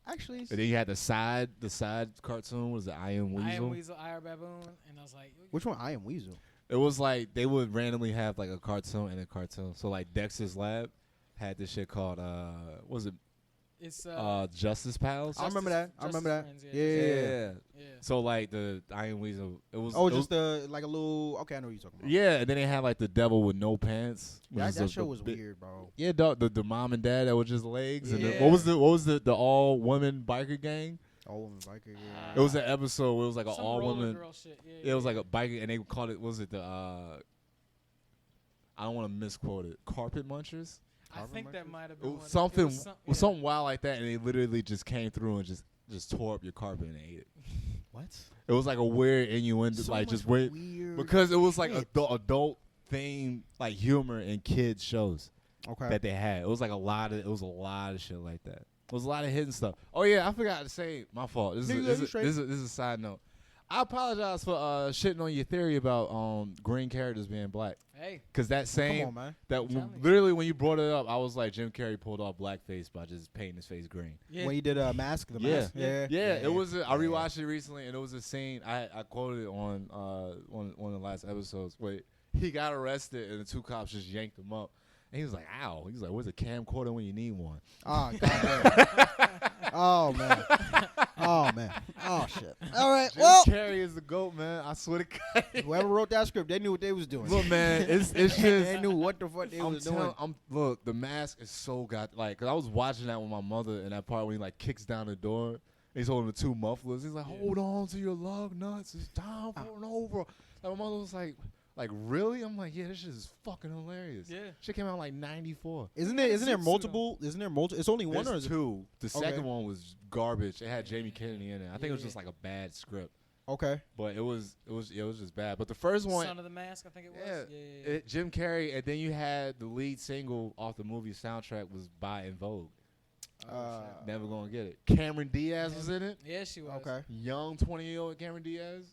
actually. And then you had the side cartoon was the I Am Weasel. I Am Weasel, I Am Baboon, and I was like, Which one? I Am Weasel. It was like they would randomly have like a cartoon and a cartoon. So like Dexter's Lab had this shit called what was it it's Justice Pals? I remember that. I remember that. Friends, Yeah. yeah. yeah. So like the I Am Weasel, it was Oh, it just was, like a little. Okay, I know what you're talking about. yeah. And then they had like the Devil with No Pants. which That, is that the show was big- weird, bro. Yeah, the mom and dad that were just legs. And Yeah. what was the all women biker gang? All women biker. Yeah. It was an episode where it was like an Some all roller women. girl shit. Yeah, Yeah, it was like a biker, and they called it. Was it the? I don't want to misquote it. Carpet Munchers. I think that might have It been was one. something. It was some- was something wild like that, and they literally just came through and just tore up your carpet and ate it. What? It was like a weird innuendo, So like much just weird because it was like shit. adult theme, like humor in kids shows Okay. that they had. It was like a lot of shit like that. It was a lot of hidden stuff. Oh yeah, I forgot to say. My fault. This is a side note. I apologize for shitting on your theory about green characters being black. Hey, Cause that same Come on, man. that I'm telling you. literally when you brought it up, I was like Jim Carrey pulled off blackface by just painting his face green. yeah. When you did a mask, the Yeah. mask. Yeah. Yeah, it was. I Yeah. rewatched it recently, and it was a scene I quoted it on one of the last episodes. Where he got arrested, and the 2 cops just yanked him up, and he was like, "Ow!" He was like, "Where's a camcorder when you need one?" Oh, goddamn. Oh, man. Oh, man. Oh, shit. All right. Jim Well, Carrey is the GOAT, man. I swear to God. whoever wrote that script, they knew what they was doing. Look, man, it's just. They knew what the fuck they was doing. Look, the mask is so cause I was watching that with my mother in that part when he like kicks down the door. And he's holding the 2 mufflers. He's like, "Hold on to your lug nuts. It's time for an over." Like my mother was like, really? I'm like, yeah, this shit is fucking hilarious. Yeah. Shit came out in like '94. Isn't Yeah, there Zoot multiple? Isn't there multiple? It's only one, or There's is it? 2. The Okay. second one was garbage. It had Jamie Kennedy in it. I think it was Yeah. just like a bad script, Okay. but it was just bad. But the first one, Son of the Mask, I think it was. yeah, Yeah. Jim Carrey, and then you had the lead single off the movie soundtrack was by In Vogue. Never gonna get it. Cameron Diaz was in it. Yeah, she was. Okay. Young 20-year-old Cameron Diaz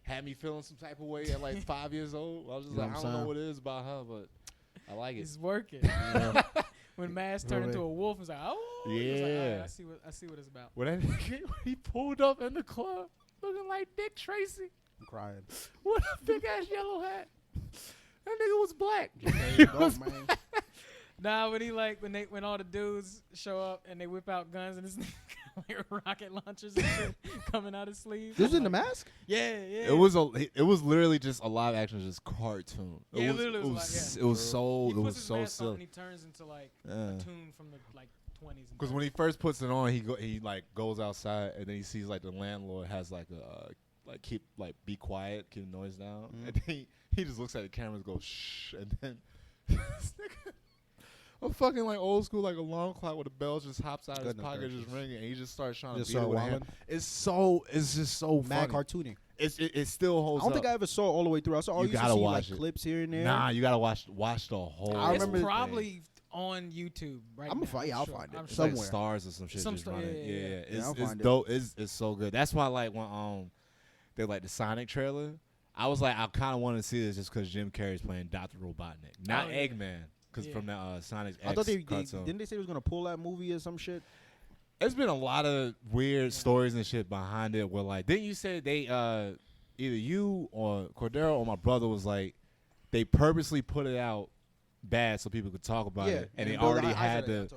had me feeling some type of way at like 5 years old. I was just like, I don't know what it is about her, but I like it. It's working. When Mass turned into a wolf, it was like, oh, yeah. He was like, all right, I see what it's about. When that nigga, he pulled up in the club looking like Dick Tracy. I'm crying. What a big ass yellow hat. That nigga was black. There you go, man. Nah, when all the dudes show up and they whip out guns and this nigga like rocket launchers and shit coming out his sleeve. This is in The Mask? Yeah. It was literally just a live action, just cartoon. Yeah, it was literally it was so he puts his so mask on silly. and he turns into like a tune from the like 20s. Because when he first puts it on, he like goes outside and then he sees like the landlord has like a be quiet, keep the noise down, and then he just looks at the camera and goes shh, and then this nigga, a fucking like old school like alarm clock with the bell just hops out of his pocket, just ringing, and he just starts trying to beat it with a hand. It's just so mad funny. cartoony. It still holds. I don't think I ever saw it all the way through. I saw You gotta watch like it. clips here and there. Nah, you gotta watch the whole. I it's remember probably on YouTube right now. I'll sure. find it. I'm It's sure. like somewhere. stars or some shit. Some just star- running. yeah. I'll It's find it. dope. It's so good. That's why like when they like the Sonic trailer, I was like I kind of wanted to see this just because Jim Carrey's playing Dr. Robotnik, not Eggman, because from the Sonic X I thought they cartoon. didn't they say they was gonna pull that movie or some shit? There's been a lot of weird stories and shit behind it. Where like, didn't you say they either you or Cordero or my brother was like they purposely put it out bad so people could talk about it, and they already had the.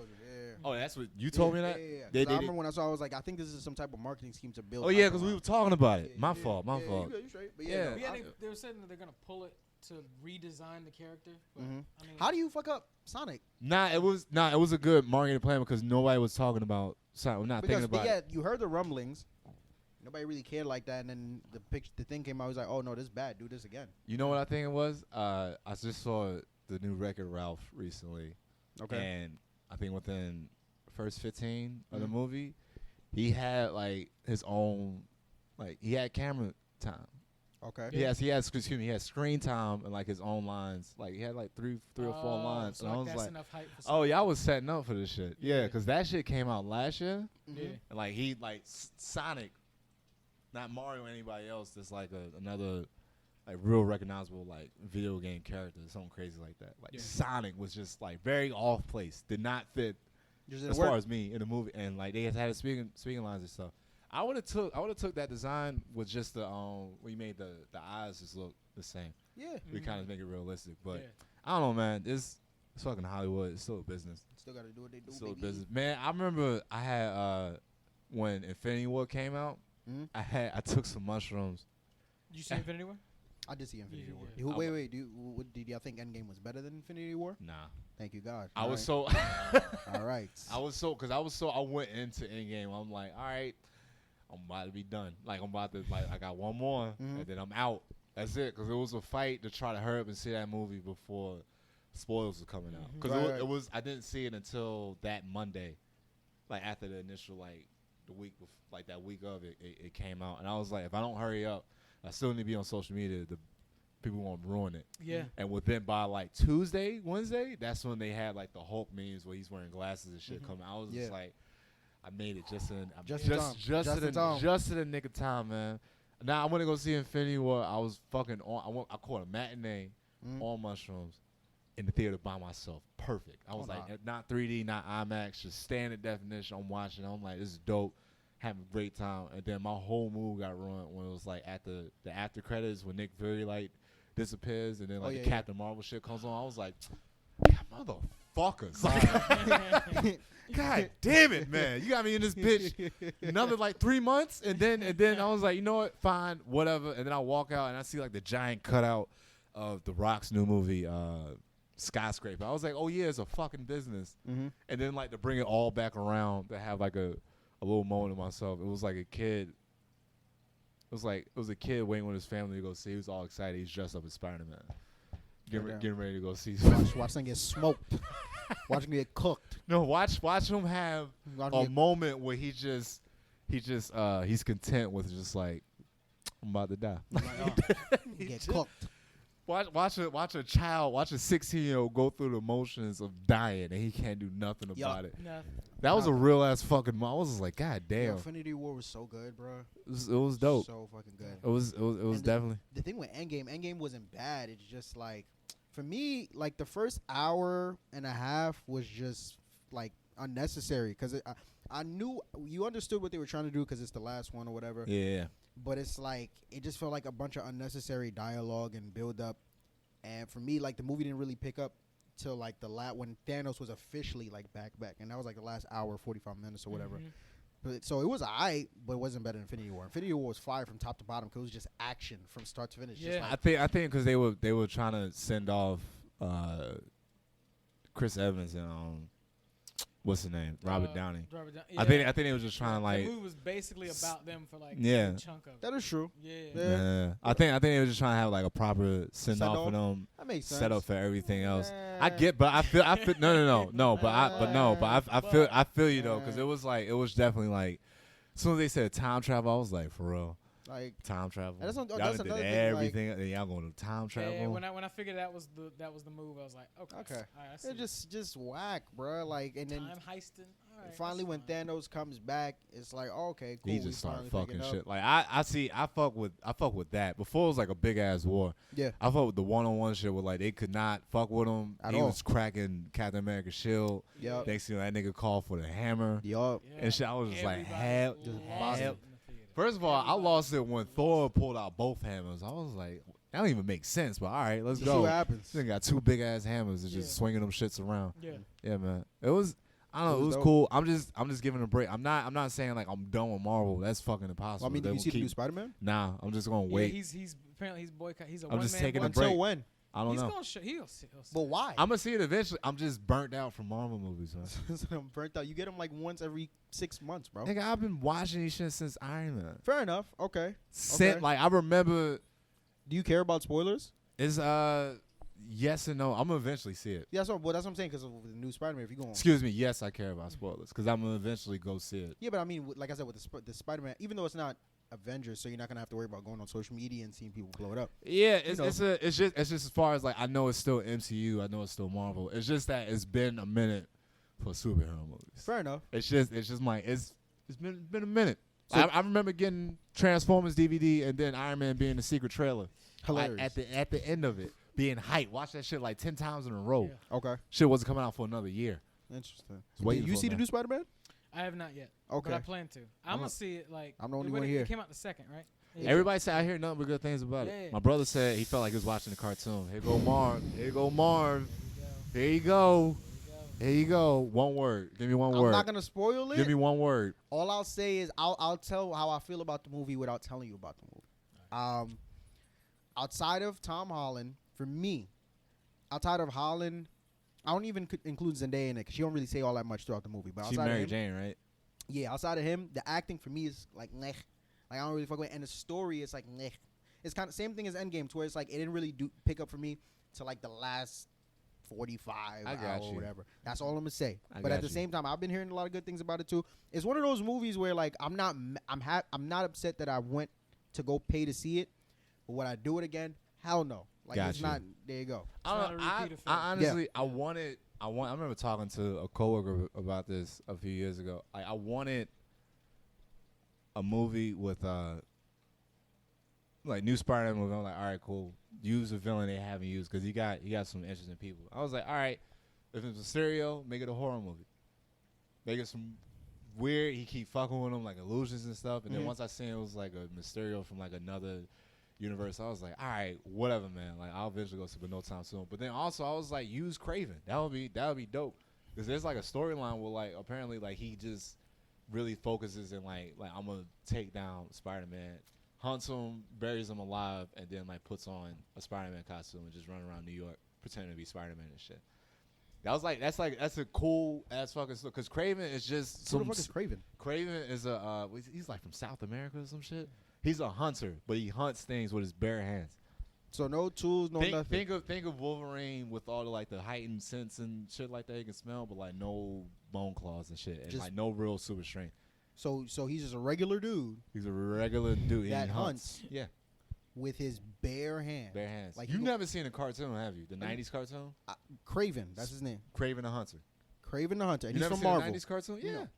Oh, that's what you told me that. Yeah. I remember when I saw, I was like, I think this is some type of marketing scheme to build. Oh yeah, because we were talking about it. My fault. You straight. But Yeah, they were saying that they're gonna pull it to redesign the character. But, I mean, how do you fuck up Sonic? It was a good marketing plan because nobody was talking about Sonic. We're not thinking about it. You heard the rumblings. Nobody really cared like that, and then the thing came out. I was like, oh no, this is bad. Do this again. You know what I think it was? I just saw the new Wreck-It Ralph recently. Okay. And I think within the first 15 of the movie, he had like his own, like he had camera time. Okay. He has screen time and like his own lines. Like he had like three or four lines. So and I was that's like, enough hype for oh yeah, I was setting up for this shit. Yeah, because that shit came out last year. Yeah. And like he like Sonic, not Mario or anybody else. That's like another like real recognizable like video game character, something crazy like that. Like Sonic was just like very off place, did not fit as far as me in the movie, and like they had speaking lines and stuff. I would have took that design with just the we made the eyes just look the same. Yeah. We kind of make it realistic, but I don't know, man. It's fucking Hollywood. It's still a business. Still gotta do what they do. Still a business, man. I remember I had when Infinity War came out, I took some mushrooms. Did you see Infinity War? I did see Infinity War. Yeah. Wait. Did y'all think Endgame was better than Infinity War? Nah. Thank you, God. I was so. All right. I went into Endgame. I'm like, all right, I'm about to be done. Like I got one more, and then I'm out. That's it. Because it was a fight to try to hurry up and see that movie before spoilers were coming out. Because it was I didn't see it until that Monday, like after the initial the week before, like that week of it came out, and I was like, if I don't hurry up, I still need to be on social media. The people won't ruin it. Yeah. And within by like Tuesday, Wednesday, that's when they had like the Hulk memes where he's wearing glasses and shit coming. I was just like, I made it just in the nick of time, man. Now I want to go see Infinity War. I was fucking on. I caught a matinee on mushrooms in the theater by myself. Perfect. I was not 3D, not IMAX, just standard definition. I'm watching. I'm like, this is dope. Having a great time. And then my whole mood got ruined when it was like at the after credits when Nick Fury like disappears and then like the Captain Marvel shit comes on. I was like, God, motherfuckers. Like, God damn it, man. You got me in this bitch another like 3 months. And then I was like, you know what? Fine, whatever. And then I walk out and I see like the giant cutout of The Rock's new movie, Skyscraper. I was like, oh yeah, it's a fucking business. And then like to bring it all back around to have like a little moment of myself. It was like a kid. It was a kid waiting with his family to go see. He was all excited. He's dressed up as Spider-Man. Getting ready to go see. Watch him get smoked. Watch him get cooked. No, watch him have a moment where he's content with just like, I'm about to die. Get cooked. Watch a 16-year-old go through the motions of dying and he can't do nothing about it. Nothing. That was a real ass fucking. I was just like, God damn. Infinity War was so good, bro. It was dope. So fucking good. It was definitely. The thing with Endgame wasn't bad. It's just like, for me, like the first hour and a half was just like unnecessary because I knew you understood what they were trying to do because it's the last one or whatever. Yeah. But it's like it just felt like a bunch of unnecessary dialogue and build up. And for me, like the movie didn't really pick up till like when Thanos was officially like back, and that was like the last hour, 45 minutes or whatever. But so it was alright, but it wasn't better than Infinity War. Infinity War was fire from top to bottom because it was just action from start to finish. Yeah. Just like, I think because they were trying to send off Chris Evans and what's his name, Robert Downey. Yeah. I think they was just trying to like. The movie was basically about them for like Yeah. a chunk of it. that is true. Yeah. I think they were just trying to have like a proper send off Send-off? for them, That makes sense. set up for everything else. I Nah. get, but I feel I feel you though, because it was definitely like, as soon as they said time travel, I was like, for real. Like Time travel. And that's y'all another did thing, like- everything, and y'all going to time travel. Yeah, when I figured that was the move, I was like, okay. Okay. All right, I see it's just whack, bro. Like and then time heisting. All right, finally that's when fine. Thanos comes back, it's like, oh, okay, cool. He we just started finally fucking picking shit. Like I fuck with that. Before it was like a big ass war. Yeah. I fuck with the 1-on-1 shit where like they could not fuck with him. At He all. was cracking Captain America's shield. Yup. Next thing you know, that nigga called for the hammer. Yup. Yeah. And shit, I was just like, Everybody hell, just lost bossing. it in the theater. First of all, I Everybody lost it when Thor pulled out both hammers. I was like, that don't even make sense. But all right, let's Let's see go. what happens. This nigga got two big ass hammers and just Yeah. swinging them shits around. Yeah. Yeah, man. It was. I don't know. It It was was dope. cool. I'm just giving a break. I'm not saying like I'm done with Marvel. That's fucking impossible. Well, I mean, They did you will see the new keep- Spider-Man? Nah, I'm just gonna Yeah, wait. he's apparently he's boycott. He's a I'm just one-man taking a boycott. break. Until when? I don't He's know. gonna show. He'll see. But why? I'm gonna see it eventually. I'm just burnt out from Marvel movies, man. I'm burnt out. You get them like once every 6 months, bro. Nigga, I've been watching these shit since Iron Man. Fair enough. Okay. Since like I remember, Do you care about spoilers? it's yes and no. I'm gonna eventually see it. Yeah, that's what I'm saying because of the new Spider-Man. If you go on. Excuse me. Yes, I care about spoilers because I'm gonna eventually go see it. Yeah, but I mean, like I said, with the Spider-Man, even though it's not Avengers, so you're not gonna have to worry about going on social media and seeing people blow it up. Yeah, You know. it's just as far as like I know it's still MCU. I know it's still Marvel. It's just that it's been a minute for superhero movies. Fair enough. It's just like it's been a minute. So- I remember getting Transformers DVD and then Iron Man being the secret trailer. Hilarious. Like, at the end of it, being hyped. Watch that shit like 10 times in a row. Yeah. Okay. Shit wasn't coming out for another year. Interesting. waiting Did you for see it, the man. new Spider-Man? I have not yet. Okay. But I plan to. I'm gonna not- see it like. I'm the only when one it, here. It came out the second, right? Yeah. Everybody said I hear nothing but good things about Yeah. it. My brother said he felt like he was watching the cartoon. Here go Marv. Here go Marv. There Here you go. you go. Here you go. One word. Give me one I'm word. not gonna spoil it. Give me one word. All I'll say is I'll tell how I feel about the movie without telling you about the movie. Outside of Tom Holland, for me, outside of Holland, I don't even include Zendaya in it because she don't really say all that much throughout the movie. But She outside of Mary him, Jane, right? yeah, outside of him, the acting for me is like neh. Like I don't really fuck with it. And the story is like neh. It's kind of same thing as Endgame, to where it's like it didn't really pick up for me till like the last 45 I got hour you. or whatever. That's all I'm gonna say. I But at got the you. same time, I've been hearing a lot of good things about it too. It's one of those movies where like I'm not upset that I went to go pay to see it, but would I do it again? Hell no. Like Got it's you. not. There you go. It's not a repeat effect. I honestly, I remember talking to a coworker about this a few years ago. I wanted a movie with like new Spider-Man movie. I'm like, all right, cool. Use a villain they haven't used because he got some interesting people. I was like, all right, if it's a Mysterio, make it a horror movie. Make it some weird. He keep fucking with him like illusions and stuff. And then once I seen it was like a Mysterio from like another universe, I was like, all right, whatever, man. Like I'll eventually go see, but no time soon. But then also I was like, use Kraven. That would be dope. Because there's like a storyline where like apparently like he just really focuses and like I'm gonna take down Spider-Man, hunts him, buries him alive, and then like puts on a Spider-Man costume and just run around New York pretending to be Spider-Man and shit. That's a cool ass fucking story. Cause Kraven is just Who the fuck is Craven? Kraven is a he's like from South America or some shit. He's a hunter, but he hunts things with his bare hands. So no tools, no nothing. Think of Wolverine with all the like the heightened sense and shit like that he can smell, but like no bone claws and shit, and Just- like no real super strength. So he's just a regular dude. He's a regular dude. That he hunts. Yeah. with his bare hands. Bare hands. Like You've never seen a cartoon, have you? The 90s cartoon? Craven, that's his name. Craven the Hunter. Craven the Hunter. And You he's never from seen Marvel. a 90s cartoon? Yeah. No.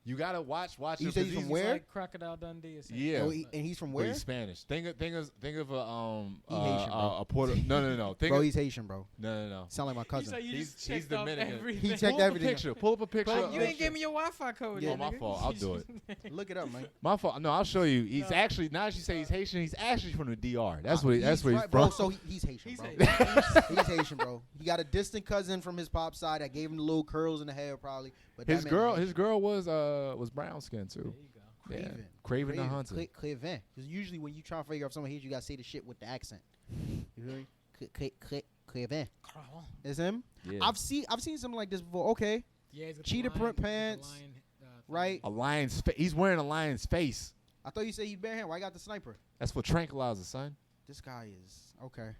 You gotta watch You it. say he's from where? Like Crocodile Dundee or something. Yeah. Oh, and he's from But where? he's Spanish. Think of He Haitian, a bro. Puerto. No. Bro, he's Haitian, bro. No. Sound like my cousin. You He's just checked off Dominican. everything. He checked Pull up everything. a picture. Pull up a picture. Bro, you of- ain't give me your Wi-Fi code. Yeah. yet, my nigga. fault. I'll do it. Look it up, man. My fault. No, I'll show you. He's No. actually, now that you say he's Haitian, he's actually from the DR. That's where he's right, from. bro. So he's Haitian, He's bro. Haitian. He's Haitian, bro. He got a distant cousin from his pop side that gave him the little curls in the hair, probably. But His that man girl Haitian. was brown skin too. There you go. Yeah. Craven. Craven the Hunter. Craven. Because usually when you try to figure out if someone hates you, gotta say the shit with the accent. You feel me? Craven. Is him? Yeah. I've seen something like this before. Okay, Yeah, he's got the Cheetah lion- print he's got the pants, lion, thing. right? A lion's he's wearing a lion's face. I thought you said he's bare hand. Why I got the sniper? That's for tranquilizer, son. This guy is okay.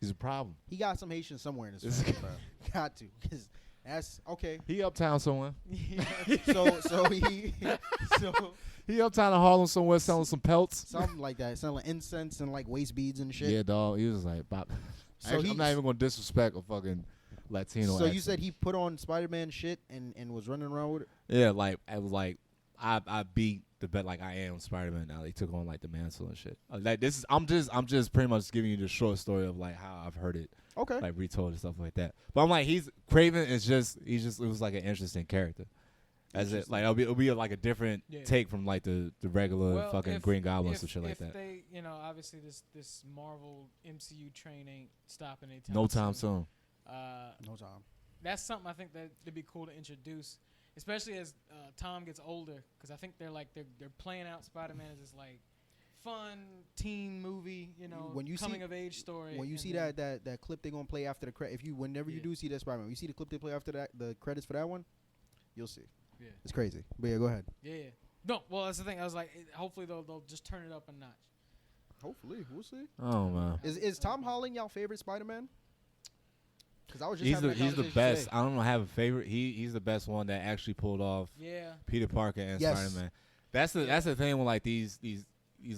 He's a problem. He got some Haitian somewhere in his This family, bro. Got to, because that's okay. He uptown somewhere. So He uptown in Harlem somewhere selling some pelts. something like that, selling incense and like waist beads and shit. Yeah, dog. He was like, Bob. So Actually, I'm he's- not even gonna disrespect a fucking Latino. So you accent. said he put on Spider-Man shit and was running around with it. Yeah, like I was like, I beat the bet like I am Spider-Man now. They took on like the mantle and shit. Like this is I'm just pretty much giving you the short story of like how I've heard it Okay. like retold and stuff like that. But I'm like Craven is just it was like an interesting character. As it like it'll be like a different take from like the regular Well, fucking Green Goblins and shit like that. They, obviously this Marvel MCU train ain't stopping anytime. No time soon. No time. That's something I think that it'd be cool to introduce, especially as Tom gets older, because I think they're playing out Spider-Man as this like fun teen movie, When you coming see- of age story. When you and see then- that clip they're gonna play after the credit, whenever you do see that Spider-Man, you see the clip they play after that, the credits for that one, you'll see. Yeah. It's crazy. But yeah, go ahead. Yeah. No, well that's the thing. I was like, hopefully they'll just turn it up a notch. Hopefully, we'll see. Oh man. Is Tom Holland y'all favorite Spider-Man? Because I was just He's having the that conversation best. today. I don't have a favorite. He's the best one that actually pulled off Yeah. Peter Parker and Yes. Spider-Man. That's the thing with like these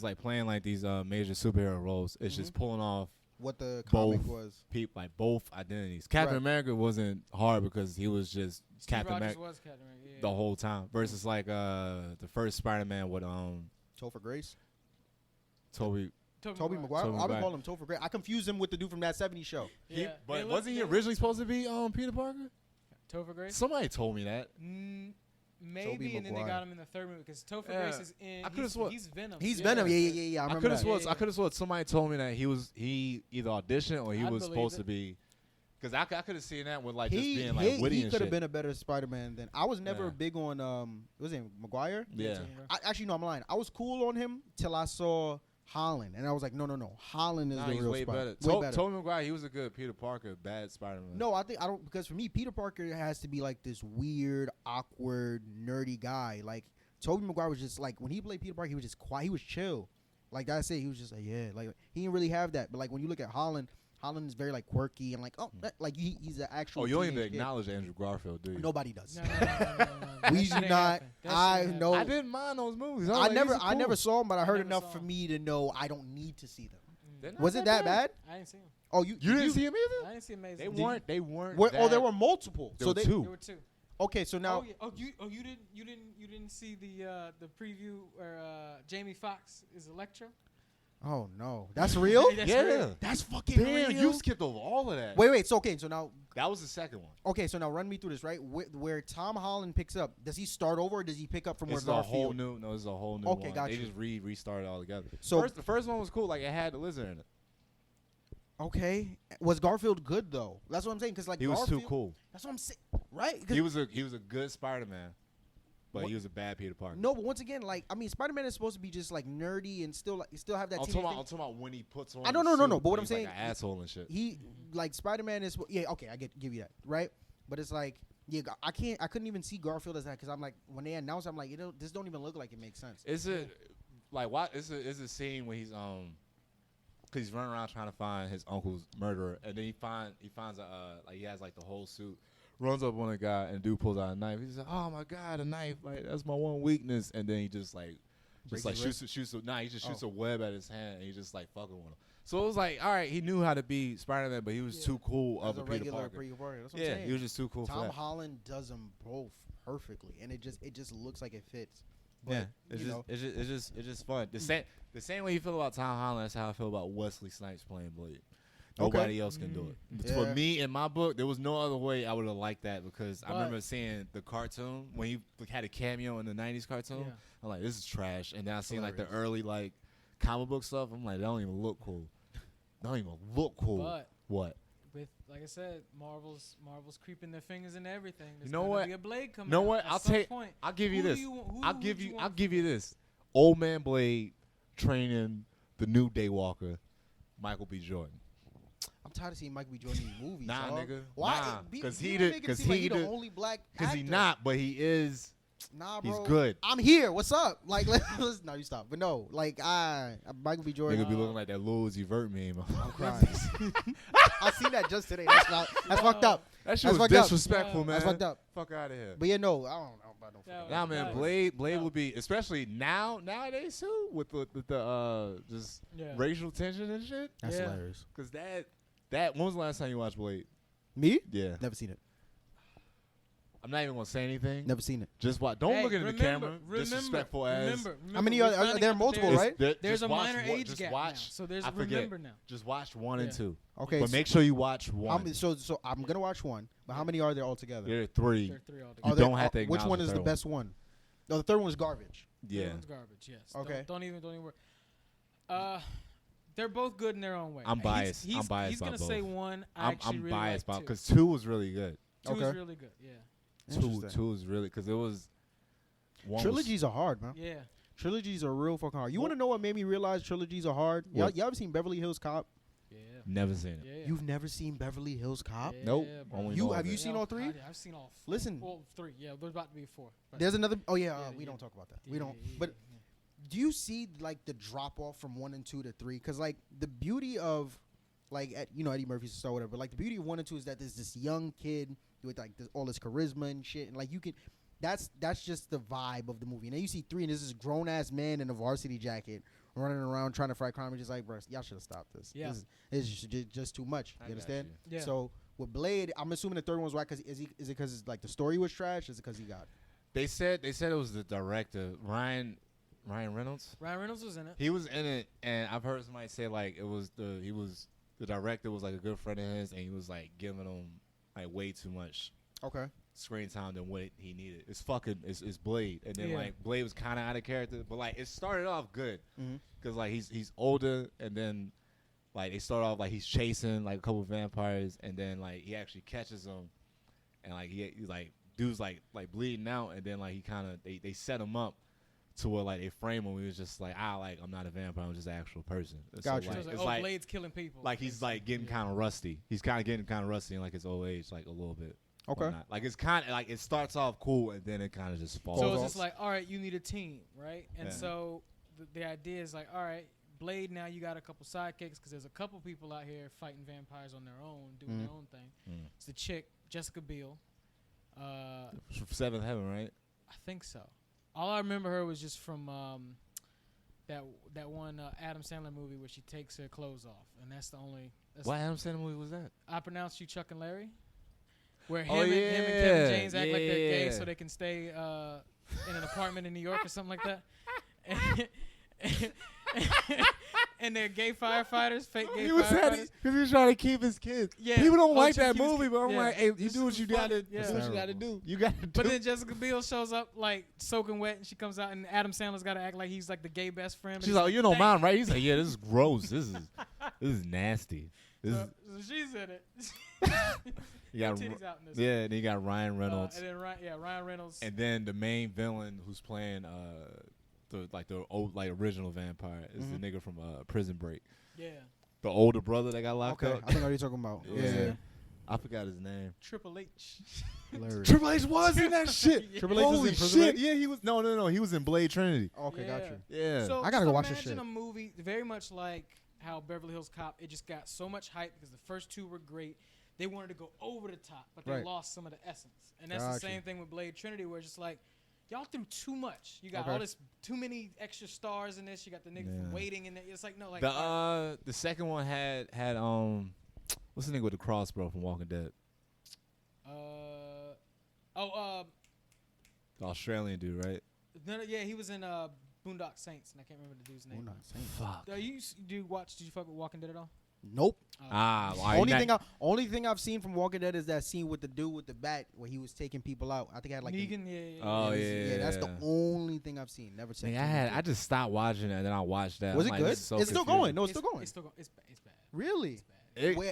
like playing like these major superhero roles. It's just pulling off What the comic was. like both identities. Captain Right. America wasn't hard because he was just Steve Captain Rogers America was Captain America. Yeah. the whole time. Versus like the first Spider-Man with Topher Grace. Toby. Tobey Maguire. Tobey I would Maguire. call him Topher Grace. I confused him with the dude from that '70s show. Yeah. But They wasn't he look- originally supposed to be Peter Parker? Topher Grace? Somebody told me that. Maybe, and then they Maguire. got him in the third movie because Topher Yeah. Grace is in. I could've swore- He's Venom. He's Venom. Yeah. I I remember could have that. sworn. Yeah. I could have sworn somebody told me that he either auditioned or he I was believe supposed it. to be. Because I could have seen that with like just He being like witty he and could have shit. been a better Spider-Man than I was never Yeah. big on was it Maguire? Yeah. Actually no, I'm lying. I was cool on him till I saw Holland, and I was like, no, Holland is Nah, the he's real way Spider. better. Way better. Tobey Maguire, he was a good Peter Parker, bad Spider-Man. No, I don't because for me, Peter Parker has to be like this weird, awkward, nerdy guy. Like Tobey Maguire was just like when he played Peter Parker, he was just quiet. He was chill. Like I said, he was just like like he didn't really have that. But like when you look at Holland is very like quirky and like like he's an actual. Oh, you don't even teenage kid. acknowledge Andrew Garfield, do you? Nobody does. No. That We shit do ain't not. happen. That shit I ain't know. I didn't mind those movies. I never saw him, but I heard never enough saw for him. me to know I don't need to see them. They're not Was it that bad? I didn't see him. Oh, you You didn't see him I either. didn't see Amazing. They weren't. They weren't. Oh, there were multiple. There so were they two. There were two. Okay, so now you didn't see the preview where Jamie Foxx is Electro? Oh no, that's real. That's Yeah. real. That's fucking Damn, real. you skipped over all of that. Wait. So now That was the second one. now run me through this right. Where Tom Holland picks up, does he start over or does he pick up from It's where a whole Garfield? new. No, it's a whole new Okay, one. got They you. just restarted all together. So The first one was cool. Like it had the lizard in it. okay, was Garfield good though? That's what I'm saying. Because like He was Garfield, too cool. That's what I'm saying, right? 'Cause- He was a good Spider-Man, but What- he was a bad Peter Parker. no, but once again, like I mean, Spider-Man is supposed to be just like nerdy and still have that. I'm teenage talking, about, thing. I'm talking about when he puts on. I know, the no. suit, But what when I'm he's saying, like an asshole and shit. he like Spider-Man is okay. I give you that right, but it's like I couldn't even see Garfield as that because I'm like when they announced I'm like this don't even look like it makes sense. Is it like what? It's a scene where he's cause he's running around trying to find his uncle's murderer, and then he finds like he has like the whole suit. Runs up on a guy and dude pulls out a knife. He's like, "Oh my god, a knife! Like that's my one weakness." And then he just like just Breaks like his shoots. He just shoots Oh. a web at his hand, and he just like fucking with him. So it was like, all right, he knew how to be Spider-Man, but he was too cool As of a a Peter regular Parker. Peter Parker. That's what I'm Yeah, saying. he was just too cool for Tom that. Holland does them both perfectly, and it just looks like it fits. But, Yeah, it's you know, it's just fun. The same way you feel about Tom Holland, that's how I feel about Wesley Snipes playing Blade. Nobody else can do it. Yeah. For me, in my book, there was no other way I would have liked that because I But- remember seeing the cartoon when he had a cameo in the '90s cartoon. Yeah. I'm like, this is trash. And then I seen like the Hilarious. early like comic book stuff. I'm like, that don't even look cool. Don't even look cool. But What? with like I said, Marvel's creeping their fingers into everything. There's You know gonna what? Be a Blade coming. You know out what? at I'll some take. point. I'll give you Who do this. you want- who I'll would give you you. want I'll for give you Blade? this. Old Man Blade training the new Daywalker, Michael B. Jordan. I'm tired of seeing Michael B. Jordan in movies. Nah, dog. nigga. Why? Nah, Be- 'cause you he don't the- make it 'cause seem like he he the the- only black Because he actor. not, but he is. Nah, He's bro. good. I'm here. What's up? Like, let's no, you stop. But no, like, Michael B. Jordan. Nigga be looking like that Lil Uzi Vert meme. I'm crying. I seen that just today. That's fucked up. That shit That's was fucked up. disrespectful, Yeah. man. That's fucked up. Fuck out of here. But yeah, no, I don't know about no. Yeah, fucking- Nah, man, Yeah. Blade Yeah. would be, especially nowadays too, with the just Yeah. racial tension and shit. That's Yeah. hilarious. Cause that when was the last time you watched Blade? Me? Yeah, Never seen it. I'm not even gonna say anything. Never seen it. Just watch. Don't Hey, look into the camera. Disrespectful ass. How many are there? They're multiple, there's, right? There's Just a watch minor one- age just gap watch, now, so there's I forget. remember now. Just watch 1 and Yeah. 2. Okay. But make sure you watch one. So I'm gonna watch one. But how many are there altogether? There are 3. They're 3 altogether. You Are there- don't have to Which acknowledge one the is the third best one? No, the third one is garbage. Yeah. That one's garbage. Yes. Okay. Don't even worry. They're both good in their own way. I'm biased. He's I'm biased He's by gonna both. say one. I actually I'm really biased like about two. because 2 was really good. Two is Okay. really good. Yeah. Interesting. Two is really because it was. One Trilogies are hard, man. Yeah. Trilogies are real fucking hard. You want to know what made me realize trilogies are hard? What? Y'all ever seen Beverly Hills Cop? Yeah. Never seen it. Yeah. You've never seen Beverly Hills Cop? Yeah, Nope. bro. Only You- know have of you it. seen all 3? I've seen all 4. Listen. Well, 3. Yeah, there's about to be 4. But There's another. Oh yeah, Yeah, we yeah. don't talk about that. yeah, We don't. yeah, But yeah. do you see like the drop off from 1 and 2 to 3? Because like the beauty of like Eddie Murphy's star, whatever. But like the beauty of 1 and 2 is that there's this young kid with like all this charisma and shit, and like you can. That's just the vibe of the movie. And then you see 3, and there's this grown ass man in a varsity jacket running around trying to fight crime. And just like, bro, y'all should have stopped this. Yeah. This is just too much. I You got understand? Yeah. So with Blade, I'm assuming the third one was why. Cause is it because like the story was trash? Is it because he got? They said it was the director Ryan Reynolds. Ryan Reynolds was in it. He was in it, and I've heard somebody say like the director was like a good friend of his, and he was like giving him like way too much Okay. screen time than what he needed. It's Blade, and then Yeah. like Blade was kind of out of character, but like it started off good Mm-hmm. because like he's older, and then like they start off like he's chasing like a couple vampires, and then like he actually catches them, and like he like dude's like bleeding out, and then like he kind of they set him up to where like they frame him. He was just like I'm not a vampire, I'm just an actual person. And Gotcha. So like, it's like, it's oh, like Blade's killing people. like he's like getting Yeah. kind of rusty. He's kind of getting kind of rusty in like his old age, like a little bit. Okay. Whatnot. Like it's kind of like it starts off cool and then it kind of just falls So off. it's just like, all right, you need a team, right? And Yeah. so the idea is like, all right, Blade, now you got a couple sidekicks because there's a couple people out here fighting vampires on their own, doing their own thing. Mm. It's the chick, Jessica Biel. Seventh Heaven, right? I think so. All I remember her was just from that one Adam Sandler movie where she takes her clothes off, and that's the only. That's What Adam Sandler movie was that? I Pronounce You Chuck and Larry, where Oh, him and Kevin James act like they're gay yeah. so they can stay in an apartment in New York or something like that. And they're gay firefighters, fake gay firefighters. because he was trying to keep his kids. Yeah. People don't Oh, like just that keep his movie, kid- but I'm yeah. like, hey, you This do what is you fun. gotta, Yeah. do what you gotta do. You gotta do. But then Jessica Biel shows up like soaking wet, and she comes out, and Adam Sandler's got to act like he's like the gay best friend. she's like, you don't mind, right? He's like, yeah, this is gross. This is nasty. This is, So she's in it. you got, Titties out in this. yeah, and then you got Ryan Reynolds. And then Ryan Reynolds. And then the main villain who's playing the old original vampire is the nigga from Prison Break. Yeah. The older brother that got locked Okay. up. I think I know what you're talking about. Yeah. I forgot his name. Triple H. Hilarious. Triple H was in that shit. Yeah. Triple H was Holy in Prison shit. Break? Yeah, he was. No. He was in Blade Trinity. Okay, got Yeah. you. Yeah. So I gotta go watch this imagine shit. a movie very much like how Beverly Hills Cop. It just got so much hype because the first 2 were great. They wanted to go over the top, but they Right. lost some of the essence. And that's the Gotcha. same thing with Blade Trinity, where it's just like y'all threw too much. You got all this, too many extra stars in this. You got the nigga from Waiting in it. It's like, no, like. The second one had what's the nigga with the cross, bro, from Walking Dead? The Australian dude, right? No, yeah, he was in Boondock Saints, and I can't remember the dude's name. Boondock Saints. Fuck. Did you fuck with Walking Dead at all? Nope. Oh. Only thing I've seen from Walking Dead is that scene with the dude with the bat where he was taking people out. I think I had like Negan, yeah. That's the only thing I've seen. Never seen. I just stopped watching it and then I watched that. Was it good? It's still going. No, it's still going. It's still going. It's bad. Really? It's bad.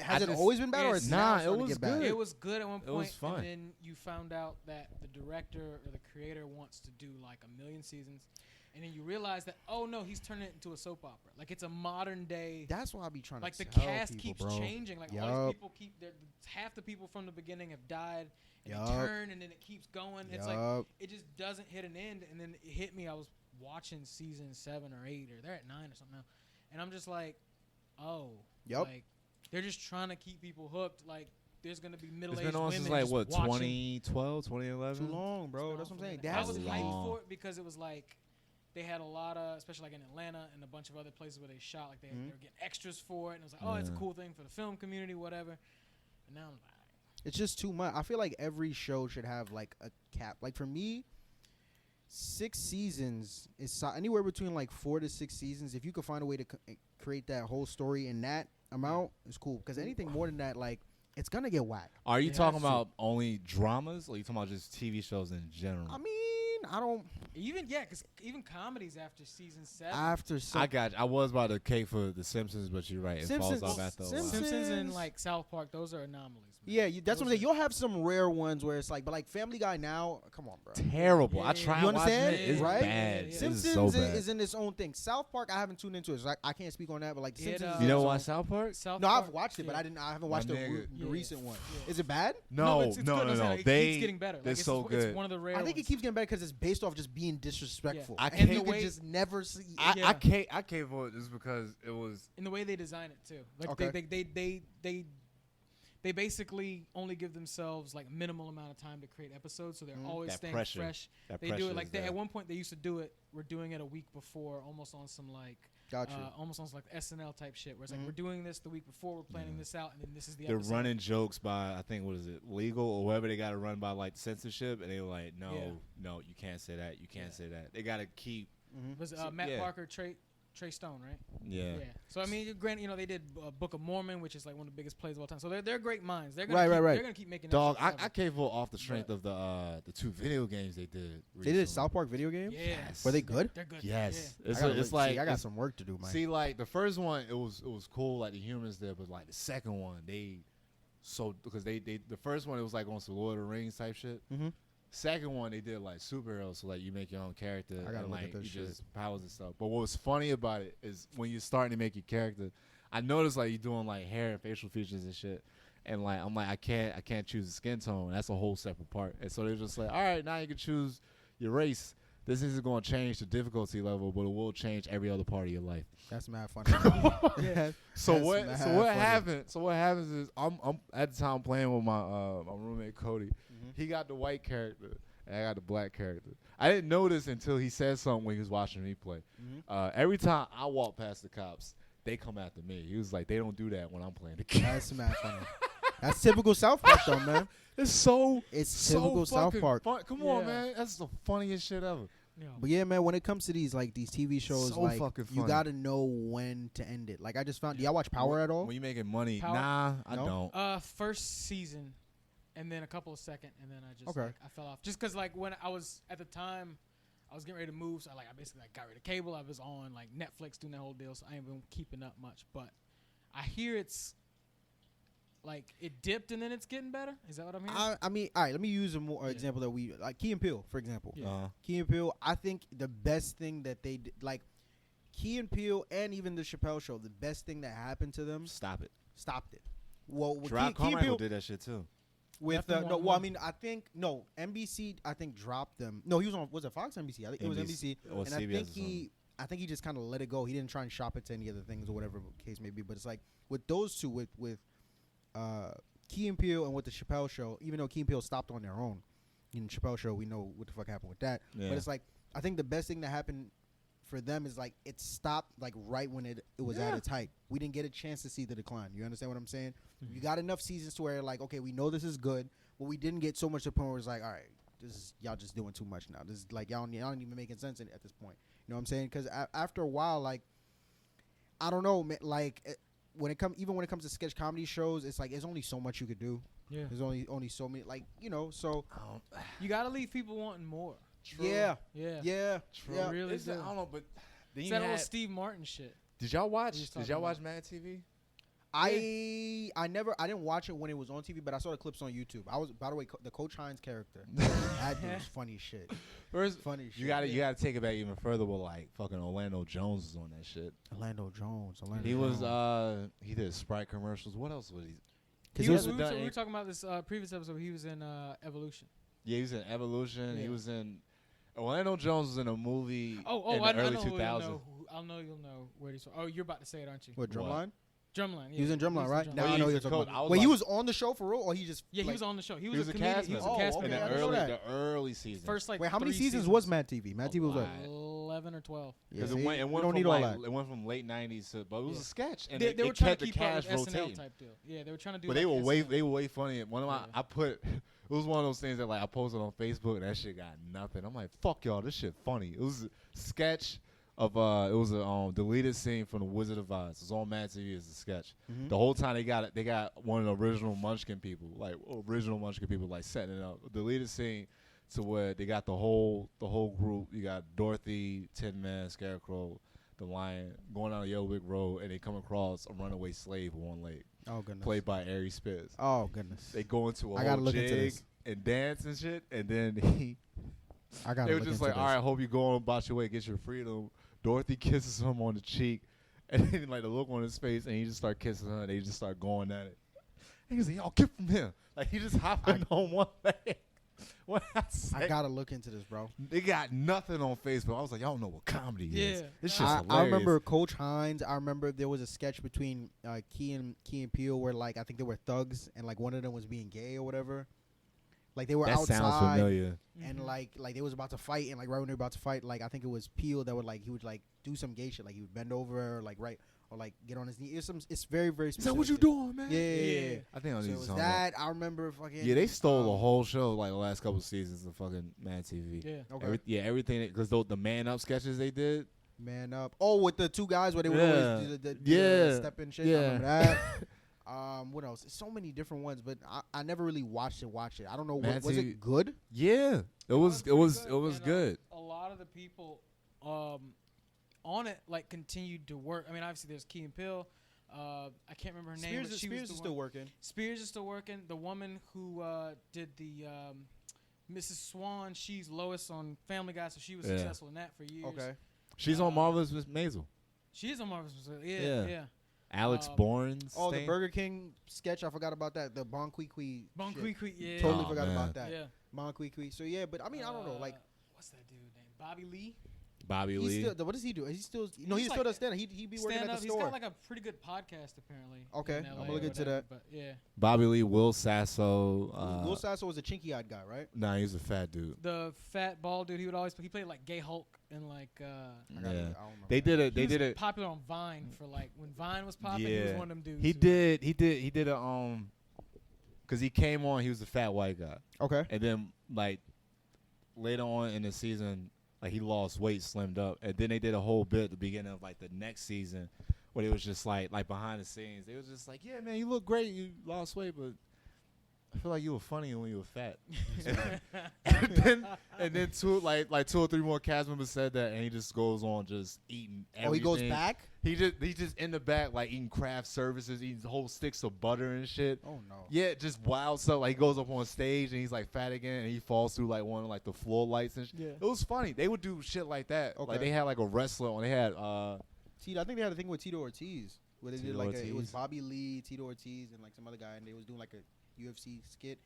Has it always been bad, or it's now it was good. It was good at one point. It was fun. And then you found out that the director or the creator wants to do like 1 million seasons. And then you realize that, oh no, he's turning it into a soap opera. Like it's a modern day. That's why I be trying like to. Like the cast keeps changing. Like all these people half the people from the beginning have died, and they turn, and then it keeps going. It's like it just doesn't hit an end. And then it hit me. I was watching season 7 or 8, or they're at 9 or something now, and I'm just like, oh, like they're just trying to keep people hooked. Like there's gonna be middle-aged women. It's been on since like what 2012, 2011. Too long, bro. That's what I'm saying. I was hyped for it because it was like. They had a lot of, especially like in Atlanta and a bunch of other places where they shot, like they were getting extras for it. And it was like, oh, it's a cool thing for the film community, whatever. And now I'm like, it's just too much. I feel like every show should have like a cap. Like for me, 6 seasons is anywhere between like 4 to 6 seasons. If you could find a way to create that whole story in that amount, it's cool. Because anything more than that, like, it's going to get whack. Are you talking about only dramas, or are you talking about just TV shows in general? I mean, I don't. Because even comedies after season 7. I got you. I was about to cake for The Simpsons, but you're right. It falls off after a while. Simpsons and like South Park, those are anomalies. Man. Yeah, that's what I'm saying. You'll have some rare ones where it's like, but like Family Guy now, come on, bro. Terrible. I tried watching it. It's right? bad. Simpsons so bad. is in its own thing. South Park, I haven't tuned into it. So I can't speak on that, but like Simpsons. You know watch South Park? No, I've watched it, but I haven't watched the recent one. Is it bad? No. It keeps getting better. They're so good. It's one of the rare. I think it keeps getting better because it's based off just being disrespectful. I can't. You could just never see. I can't for it just because it was in the way they design it too. Like they basically only give themselves like minimal amount of time to create episodes, so they're always staying fresh. They do it like at one point they used to do it. We're doing it a week before, almost on some like almost on some like SNL type shit, where it's like we're doing this the week before, we're planning this out, and then this is the. They're episode. running jokes by I think what is it legal or whatever they got to run by like censorship, and they're like no, you can't say that, you can't say that. They got to keep. Was Matt Parker, Trey Stone, right? Yeah. So I mean, granted, they did Book of Mormon, which is like one of the biggest plays of all time. So they're great minds. They're gonna They're gonna keep making. Dog, I came for off the strength of the 2 video games they did. Recently. They did a South Park video game. Yes. Were they good? They're good. Yes. Yeah. It's like I got some work to do, man. See, like the first one, it was cool, like the humans there, but like the second one, because the first one it was like on some Lord of the Rings type shit. Mm-hmm. Second one they did like superheroes, so like you make your own character and like you shit. just powers and stuff. But what was funny about it is when you're starting to make your character, I noticed like you're doing like hair and facial features and shit, and like I'm like I can't choose a skin tone. That's a whole separate part. And so they're just like, all right, now you can choose your race. This isn't going to change the difficulty level, but it will change every other part of your life. That's mad funny. So what happens is I'm at the time playing with my roommate Cody. He got the white character and I got the black character. I didn't notice until he said something when he was watching me play. Every time I walk past the cops, they come after me. He was like, they don't do that when I'm playing the game. That's mad funny. That's typical South Park though, man. It's typical South Park. Fun. Come on, man. That's the funniest shit ever. Yeah. But yeah, man, when it comes to these TV shows, so like you gotta know when to end it. Like I just found, do y'all watch Power at all? When you making money, Power? Nah, I don't. First season, and then a couple of second, and then I just I fell off. Just because like when I was at the time, I was getting ready to move, so I basically got rid of cable. I was on like Netflix doing that whole deal, so I ain't been keeping up much. But I hear it's like it dipped and then it's getting better. Is that what I'm hearing? I mean, all right. Let me use a example that we like. Key and Peele, for example. Yeah. Key and Peele. I think the best thing that they did, like Key and Peele, and even the Chappelle Show, the best thing that happened to them. Stopped it. Well, Key and Peele did that shit too. With NBC I think dropped them. No, he was on. Was it Fox or NBC? I think it was NBC. Or and CBS I think he just kind of let it go. He didn't try and shop it to any other things or whatever the case may be. But it's like with those two, with Key and Peele and with the Chappelle Show, even though Key and Peele stopped on their own, Chappelle Show, we know what the fuck happened with that. Yeah. But it's like, I think the best thing that happened for them is like it stopped like right when it was at its height. We didn't get a chance to see the decline. You understand what I'm saying? You got enough seasons to where like, okay, we know this is good, but we didn't get so much to the point where it's like, all right, this is y'all just doing too much now. This is like y'all don't even making sense at this point. You know what I'm saying? Because after a while, like, I don't know, man, like when it comes to sketch comedy shows, it's like there's only so much you could do. Yeah. There's only so many, like, you know, so You gotta leave people wanting more. True. yeah. True. Yeah. Really It's, do. I don't know, but then It's you that little had, Steve Martin shit. did y'all watch? just Did talking y'all watch about- Mad TV? I didn't watch it when it was on TV, but I saw the clips on YouTube. I was, by the way, the Coach Hines character. That dude's funny as shit. First, Funny shit. you gotta take it back even further with like fucking Orlando Jones was on that shit. Orlando Jones. He was he did Sprite commercials. What else was he? We hasn't were done talking about this previous episode. He was in Evolution. Yeah, he was in Evolution. Yeah. He was in Orlando Jones was in a movie in I the early know 2000s. I'll know you'll know where he's from. Oh, you're about to say it, aren't you? What, Drumline? Drumline. Yeah. He was in Drumline, right? Drumline. Now Oh, I yeah, know he's you're the talking coach. about. I was Wait, he like- was on the show for real, or he just? Yeah, he like, was on the show. He He was was a a comedian. cast He was member a cast okay, in member. I the didn't know that. early seasons. First like Wait, how many 3 seasons was Mad TV? Mad TV was what? 11 or 12. Because Yeah, it went we from don't need all like that. it went from late '90s to, but it was Yeah. a sketch, and They they were trying kept to the keep up cast with SNL rotating. type deal. Yeah, they were trying to do. But like they were way funny. One of my Yeah. I put it was one of those things that like I posted on Facebook and that shit got nothing. I'm like, fuck y'all, this shit funny. It was a sketch of it was a deleted scene from The Wizard of Oz. It's on Mad TV as a sketch. Mhm. The whole time they got one of the original Munchkin people, like setting it up. A deleted scene to where they got the whole group. You got Dorothy, Tin Man, Scarecrow, the Lion going down the Yellow Brick Road, and they come across a runaway slave with one leg, Oh goodness. played by Ari Spears. Oh goodness. They go into a I gotta whole look into jig this. and dance and shit, and then I got. they were just like, all right, hope you go on about your way, get your freedom. Dorothy kisses him on the cheek, and then like the look on his face, and he just start kissing her, and they just start going at it. And he's like, y'all get from here. Like he just hopping on one leg. What I gotta look into this, bro. They got nothing on Facebook. I was like, y'all don't know what comedy is. Yeah. This shit's I hilarious. remember Coach Hines. I remember there was a sketch between Key and Peele where like I think they were thugs and like one of them was being gay or whatever. Like they were that outside sounds familiar. and Mhm. like they was about to fight and like right when they were about to fight, like I think it was Peele that would like he would like do some gay shit, like he would bend over or like or like get on his knee. It's very very Is specific. that what you doing, man? Yeah, yeah, yeah. Yeah. I think I So need it was to that. I remember fucking. Yeah, they stole the whole show like the last couple seasons of fucking Mad TV. Yeah. Okay. Everything because the Man Up sketches they did. Man up. Oh, with the two guys where they would Yeah. always do the Yeah. step in shit. Yeah. I remember that. What else? So many different ones, but I never really watched it. I don't know. Mad Was TV. it good? Yeah, it was pretty and, good. A lot of the people on it like continued to work. I mean, obviously there's Key and Peele. I can't remember her name. But she Spears was is the still one. working. Spears is still working. The woman who did the Mrs. Swan, she's Lois on Family Guy, so she was Yeah. successful in that for years. Okay. She's on Marvelous Miss Maisel. She is on Marvelous. Yeah. Yeah. Alex Um, Bourne. Oh, the Burger King sketch. I forgot about that. The Bon Qui Qui. Bon shit. Qui Qui. Yeah. Totally Oh, forgot man. about that. Yeah. Bon Qui Qui. So yeah, but I mean, I don't know. Like, what's that dude name? Bobby Lee. Bobby he's Lee. still. What does he do? He's still. No, He's he's still like does stand. He be working Stand at up. the He's store. got like a pretty good podcast apparently. Okay, in I'm LA gonna or look into whatever, that. But yeah. Bobby Lee, Will Sasso. Will Sasso was a chinky-eyed guy, right? Nah, he's a fat dude. The fat bald dude, he played like Gay Hulk and like I Yeah. don't know They that. did it. he They was did it. popular on Vine for like when Vine was popping. He was Yeah. one of them dudes. He who- did a because he came on. He was a fat white guy, Okay. and then like later on in the season, like he lost weight, slimmed up, and then they did a whole bit at the beginning of like the next season, where it was just like behind the scenes. They was just like, yeah, man, you look great, you lost weight, but I feel like you were funny when you were fat. and then two or three more cast members said that, and he just goes on just eating everything. Oh, he goes back. He just in the back like eating craft services, eating whole sticks of butter and shit. Oh no. Yeah, just wild stuff. Like he goes up on stage and he's like fat again, and he falls through like one of like the floor lights and shit. Yeah. It was funny. They would do shit like that. Okay. Like they had like a wrestler on. They had I think they had a thing with Tito Ortiz where they did Tito like it was Ortiz. Bobby Lee, Tito Ortiz, and like some other guy, and they was doing like a UFC skit.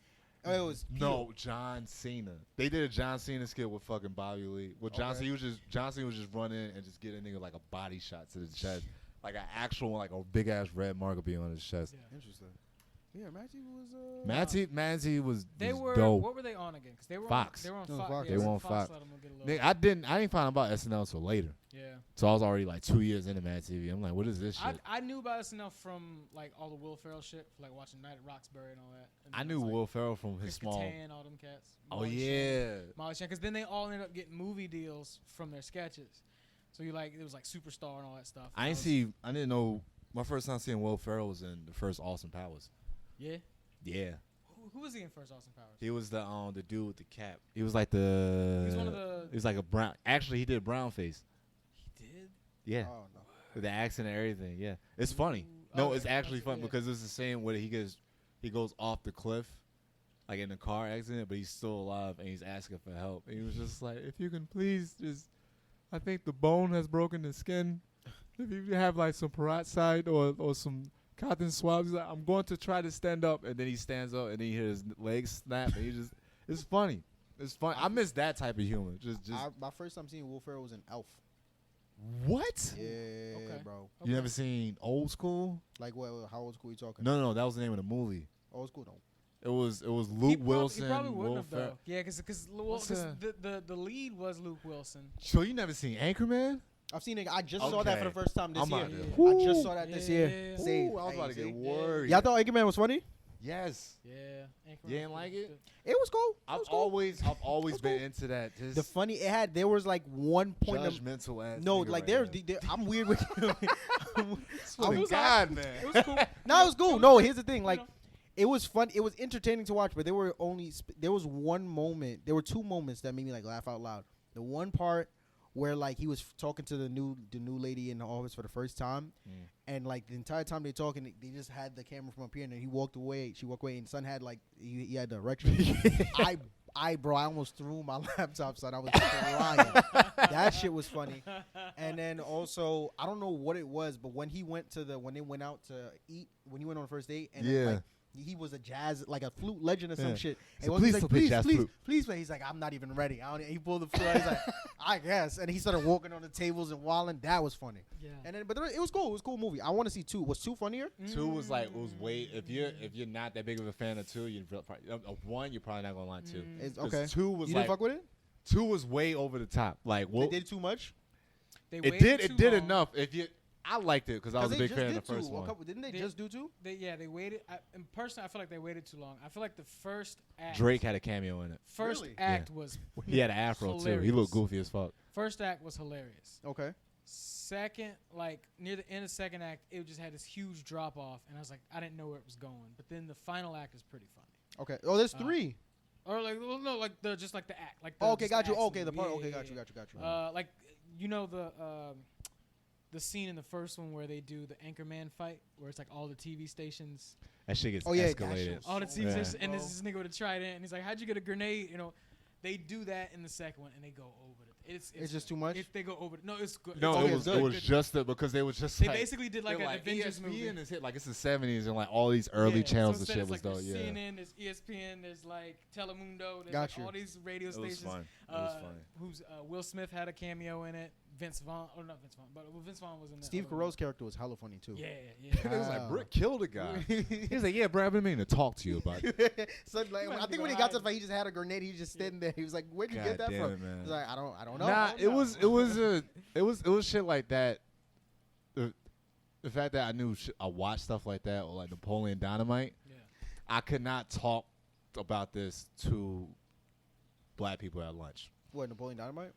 Oh, it was no Peele. John Cena. They did a John Cena skit with fucking Bobby Lee. With John Okay. Cena, John Cena was just running and just get a nigga like a body shot to the chest, like an actual like a big ass red mark would be on his chest. Yeah. Interesting. Yeah, Manzi was They were. dope. What were they on again? Because they were Fox. They were on It was Fox. Fox. Yeah, They were on Fox Fox. let 'em get a little- Nigga, I didn't find out about SNL until later. Yeah. So I was already like 2 years into Mad TV. I'm like, what is this shit? I knew about SNL from like all the Will Ferrell shit, like watching Night at Roxbury and all that. And I then knew it's, like, Will Ferrell from his Chris small. Kattan, all them cats. Oh Molly yeah. Shannon, Molly Shannon. Because then they all ended up getting movie deals from their sketches. So you like it was like Superstar and all that stuff. I didn't know. My first time seeing Will Ferrell was in the first Austin Powers. Yeah. Yeah. Who was he in first Austin Powers? He was the dude with the cap. He was like the. He's one of the. He was like a brown. Actually, he did brown face. He did. Yeah. Oh no. With the accent and everything. Yeah. It's funny. No, Okay, it's actually that's- fun yeah. because it's the same way he goes off the cliff, like in a car accident, but he's still alive and he's asking for help. And he was just like, if you can please just, I think the bone has broken the skin. If you have like some peroxide or some cotton swabs, he's like, I'm going to try to stand up, and then he stands up and then you hear his legs snap and he just, it's funny. It's fun. I miss that type of humor. My first time seeing Will Ferrell was in Elf. What? Yeah, Okay. bro. You never seen Old School? Like what? How old school you talking? No, that was the name of the movie. Old school no. It was He Luke Wilson. He probably wouldn't Will have Ferrell. though. Yeah, because What's the lead was Luke Wilson. So you never seen Anchorman? I've seen it. I just saw that for the Okay. first time this I'm year. out there. Woo. I just saw that this year. Yeah. See, Ooh, I was about to see? get worried. Y'all thought Anchorman was funny? Yes. Yeah. You didn't like it? It was cool. It I've was cool. always It been was into that. Just The funny it had. There was like one point of judgmental ass. no, nigga like right I'm weird with. now. was God, man. It was cool. No, it was cool. No, here's the thing. You Like, know? it was fun. It was entertaining to watch, but there were there was one moment. There were two moments that made me like laugh out loud. The one part where like he was talking to the new lady in the office for the first time, and like the entire time they talking, they just had the camera from up here, and then he walked away. She walked away, and son had like he had the erection. Bro, I almost threw my laptop, son. I was crying. That shit was funny. And then also, I don't know what it was, but when they went out to eat, when he went on the first date, and then, like, he was a jazz, like a flute legend or some shit. And So he's please like, play jazz flute. please play. He's like, I'm not even ready. He pulled the flute out. He's like, I guess. And he started walking on the tables and wilding. That was funny. Yeah. And then, but it was cool. It was a cool movie. I want to see 2. Was 2 funnier? 2 was way. If you're not that big of a fan of 2, you probably, 1 you're probably not gonna like 2. It's 'Cause okay. 2 was You like didn't fuck with it? 2 was way over the top. Like They did too much? it did enough. I liked it because I was a they big just fan of did the first 2. one. Didn't they They- just do 2? They waited. In person, I feel like they waited too long. I feel like the first act. Drake had a cameo in it. First Really? act was. He had an afro too. He looked hilarious. goofy as fuck. First act was hilarious. Okay. Second, like near the end of second act, it just had this huge drop off, and I was like, I didn't know where it was going. But then the final act is pretty funny. Okay. Oh, there's 3. Or like, well, no, like just like the act. Like the, Oh, okay, just got you. acts in Okay, the movie. part. Yeah, Okay, yeah, got you. like you know the scene in the first one where they do the Anchorman fight, where it's like all the TV stations, That shit gets Oh, yeah, that escalated. shit was all the so TV bad. stations, and bro. this nigga with a trident, and he's like, "How'd you get a grenade?" You know, they do that in the second one, and they go over it. It's just too much? They go over it. No, it's good. No, It's okay, it good. was good, it was Good. just because they was just They like, basically did like they're an Avengers ESPN movie. is hit like it's the 70s and like all these early Yeah, channels so and instead shit it's was like though. there's Yeah, CNN, there's ESPN, there's like Telemundo, there's Got like you. all these radio it was stations. fun. It was funny. Who's Will Smith had a cameo in it. Vince Vaughn, or not Vince Vaughn, but Vince Vaughn was in it. Steve Carell's character was hella funny too. Yeah. It was like Wow. Brick killed a guy. He was like, "Yeah, bro, I've been meaning to talk to you about it." So like, might I have think to when go he got to the hide. fight, he just had a grenade. He was just standing there. He was like, "Where'd you God get that damn from?" it, man. He's like, "I don't know." Nah, it was shit like that. The fact that I watched stuff like that or like Napoleon Dynamite, Yeah. I could not talk about this to black people at lunch. What, Napoleon Dynamite?